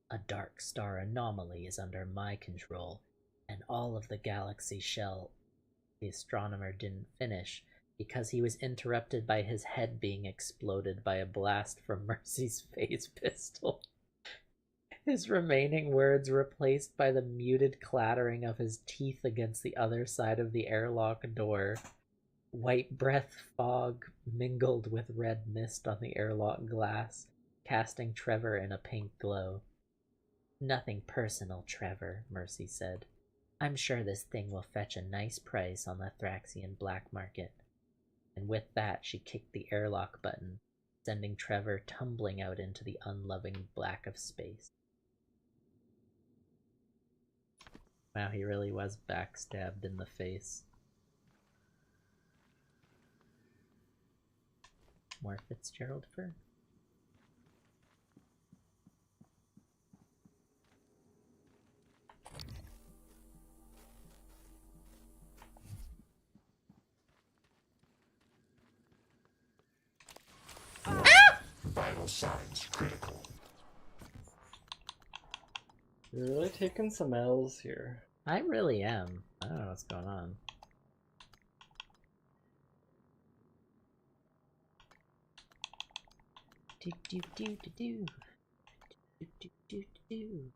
a dark star anomaly is under my control, and all of the galaxy shall... The astronomer didn't finish, because he was interrupted by his head being exploded by a blast from Mercy's phase pistol. His remaining words replaced by the muted clattering of his teeth against the other side of the airlock door. White breath fog mingled with red mist on the airlock glass, casting Trevor in a pink glow. Nothing personal, Trevor, Mercy said. I'm sure this thing will fetch a nice price on the Thraxian black market. And with that, she kicked the airlock button, sending Trevor tumbling out into the unloving black of space. Wow, he really was backstabbed in the face. More Fitzgerald fur. Vital signs critical. You're really taking some L's here. I really am. I don't know what's going on. Do do do do do. Do do do do.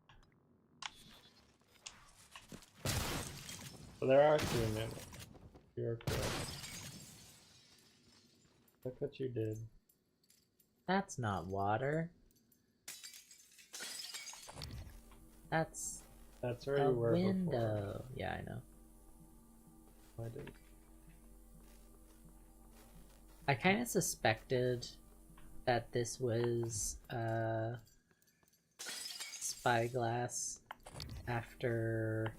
So there are 3 minutes. You're correct. Look what you did. That's not water. That's where a you were window. before. Yeah, I know. I didn't. I kind of suspected that this was spyglass after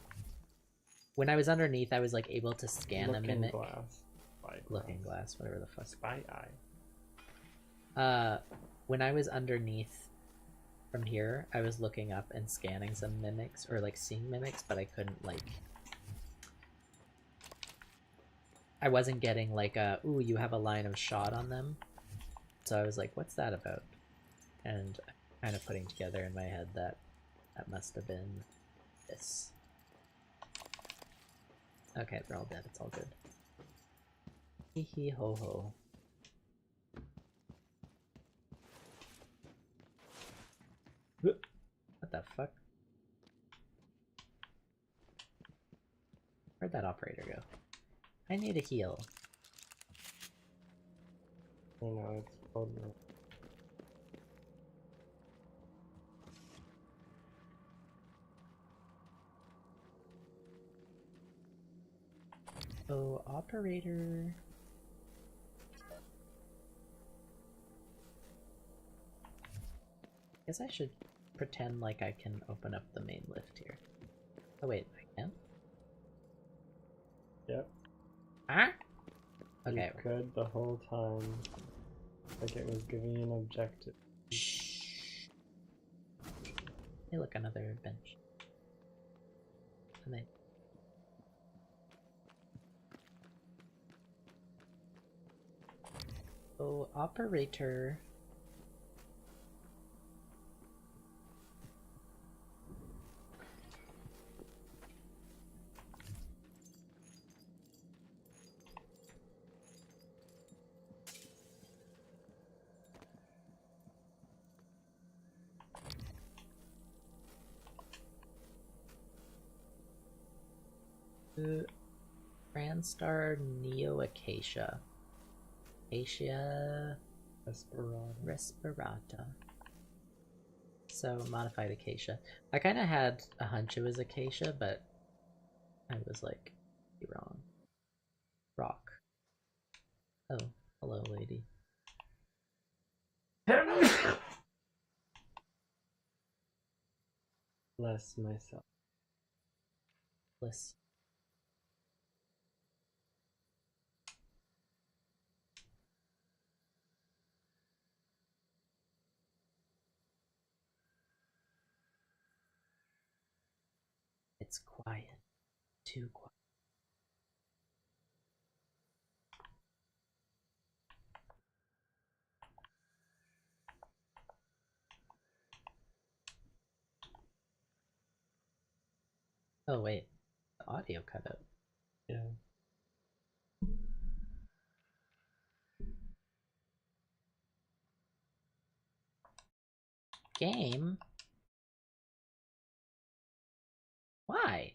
when I was underneath. I was like able to scan a mimic. Looking glass, whatever the fuck. Spy eye. When I was underneath from here, I was looking up and scanning some mimics, or like seeing mimics, but I couldn't like... I wasn't getting like a, ooh, you have a line of shot on them. So I was like, what's that about? And kind of putting together in my head that that must have been this. Okay, they're all dead, it's all good. Hee hee ho ho. What the fuck? Where'd that operator go? I need a heal. I know, it's totally... Oh, operator... Guess I should pretend like I can open up the main lift here. Oh wait, I can? Yep. Ah? Okay. You could the whole time. Like it was giving you an objective. Shh. Hey look, another bench. And Oh, operator. Ranstar Neo Acacia. Acacia Respirata. So, modified Acacia. I kind of had a hunch it was Acacia, but I was like, wrong. Rock. Oh, hello, lady. Bless myself. Bliss. It's quiet. Too quiet. Oh, wait. The audio cut out. Yeah. Game? Why?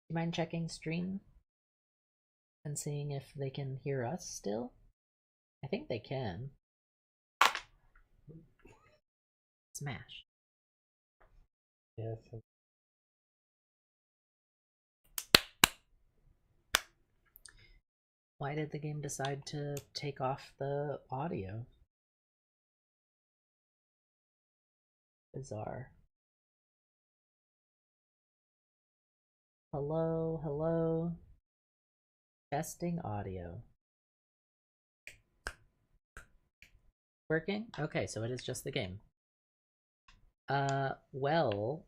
Do you mind checking stream? And seeing if they can hear us still? I think they can. Smash. Yes. Why did the game decide to take off the audio? Bizarre. Hello, hello. Testing audio. Working? Okay, so it is just the game. Well...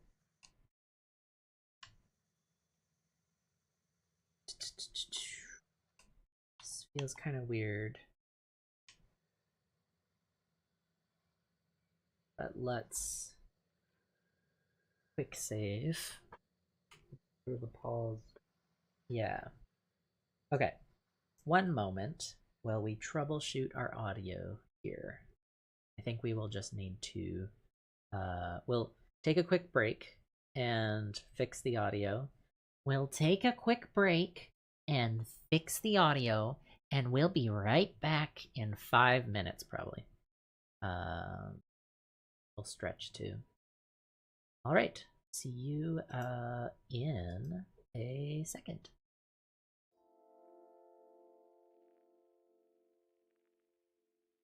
This feels kind of weird. But let's... quick save. Do the pause. Yeah. Okay. One moment while we troubleshoot our audio here. I think we will just need to... we'll take a quick break and fix the audio. We'll take a quick break and fix the audio, and we'll be right back in 5 minutes, probably. We'll stretch too. All right. See you in a second.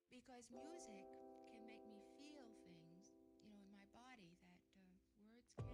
Because music can make me feel things, in my body that words can't.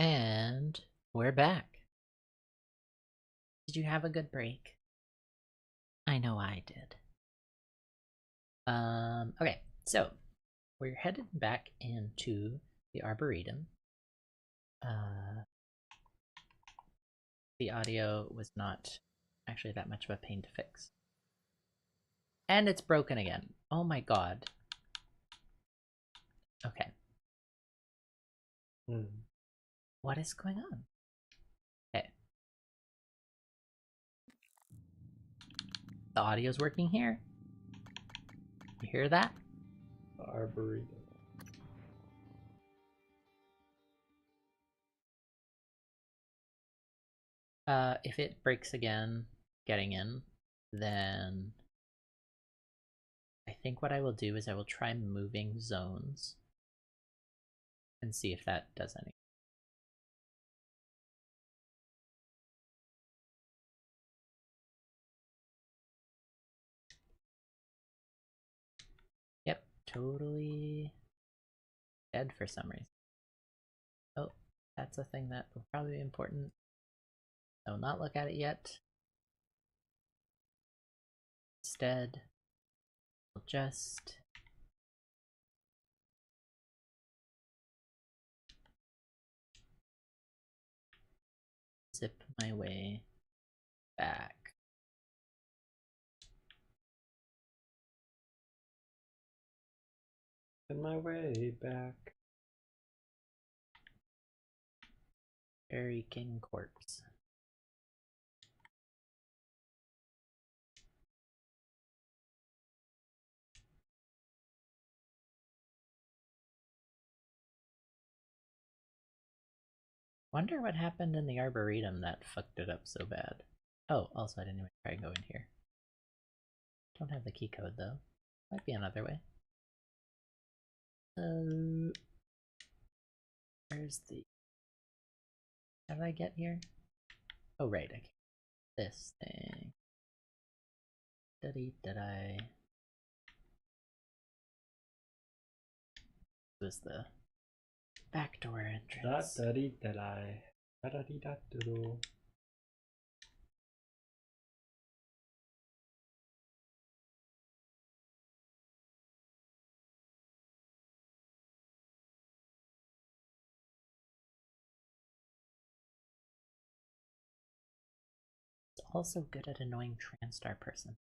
And we're back. Did you have a good break? I know I did. Okay, so we're headed back into the Arboretum. The audio was not actually that much of a pain to fix. And it's broken again. Oh my god. Okay. What is going on? Okay. The audio's working here. You hear that? Arboretum. If it breaks again getting in, then I think what I will do is I will try moving zones and see if that does anything. Yep, totally dead for some reason. Oh, that's a thing that will probably be important. I will not look at it yet. Instead, I'll just zip my way back. On my way back. Fairy King Corpse. Wonder what happened in the Arboretum that fucked it up so bad. Oh, also I didn't even try and go in here. Don't have the key code though. Might be another way. Where's the... How did I get here? Oh right, I can... This thing. Did I... This was the backdoor entrance. Da-da-dee-da-dee. Da-da-dee-da-doo. It's also good at annoying TranStar person.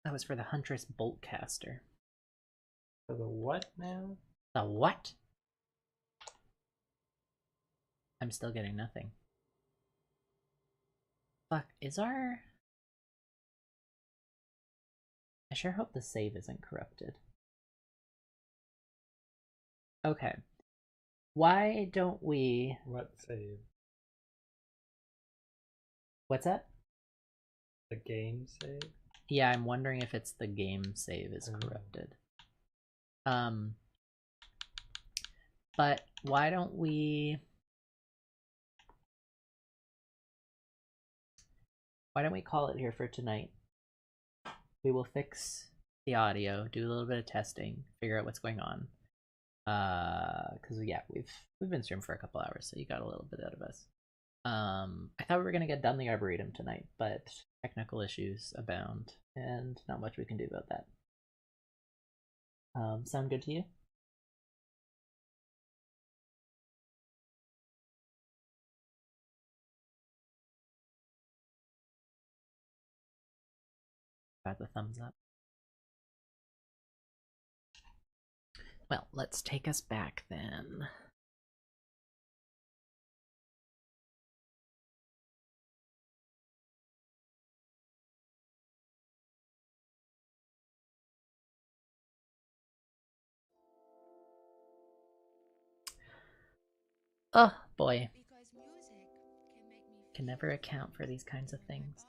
That was for the Huntress Boltcaster. For the what now? The what? I'm still getting nothing. Fuck, is our... I sure hope the save isn't corrupted. Okay. Why don't we... What save? What's that? The game save? Yeah, I'm wondering if it's the game save is corrupted. But why don't we... Why don't we call it here for tonight? We will fix the audio, do a little bit of testing, figure out what's going on. Because yeah, we've been streaming for a couple hours, so you got a little bit out of us. I thought we were gonna get done the Arboretum tonight, but technical issues abound, and not much we can do about that. Sound good to you? Got the thumbs up. Well, let's take us back then. Oh boy. Can never account for these kinds of things.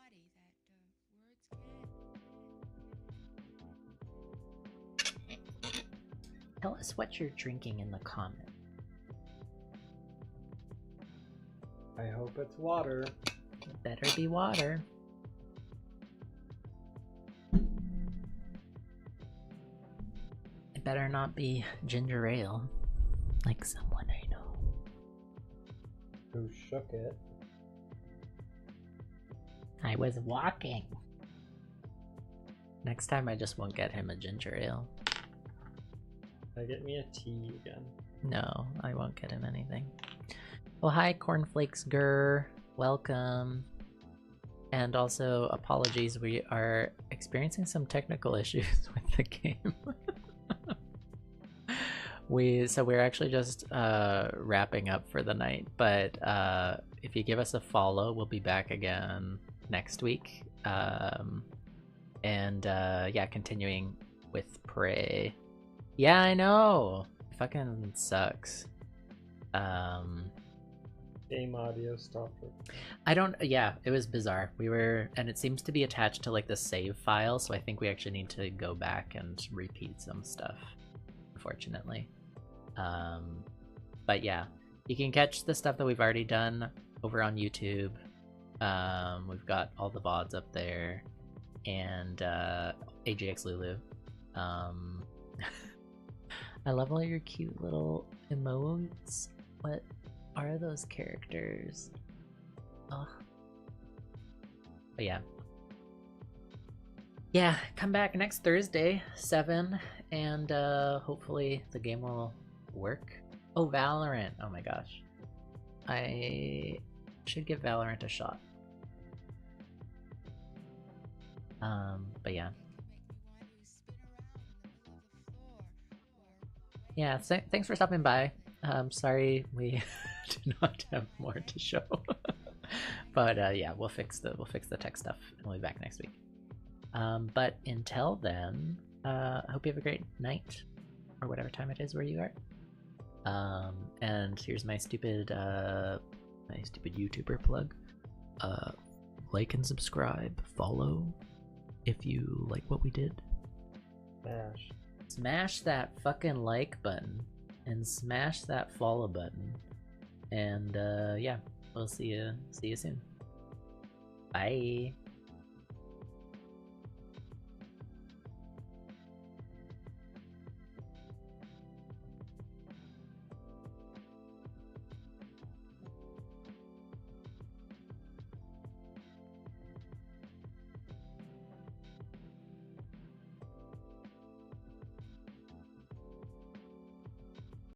Tell us what you're drinking in the comment. I hope it's water. It better be water. It better not be ginger ale. Like someone I know. Who shook it? I was walking. Next time I just won't get him a ginger ale. Get me a tea again. No, I won't get him anything. Well, hi, Cornflakes Grr. Welcome. And also, apologies, we are experiencing some technical issues with the game. We're actually just wrapping up for the night, but if you give us a follow, we'll be back again next week. Yeah, continuing with Prey. Yeah, I know. It fucking sucks. Game audio stopped. Yeah, it was bizarre. And it seems to be attached to like the save file, so I think we actually need to go back and repeat some stuff, unfortunately. But yeah, you can catch the stuff that we've already done over on YouTube. We've got all the VODs up there, and AJX Lulu. I love all your cute little emotes. What are those characters? Oh. But yeah. Yeah, come back next Thursday, 7, and hopefully the game will work. Oh, Valorant. Oh my gosh. I should give Valorant a shot. But yeah. Yeah, thanks for stopping by. Sorry we do not have more to show. But yeah, we'll fix the tech stuff and we'll be back next week. But until then, I hope you have a great night or whatever time it is where you are. And here's my stupid YouTuber plug. Like and subscribe, follow if you like what we did. Smash that fucking like button and smash that follow button. And yeah, we'll see you soon. Bye.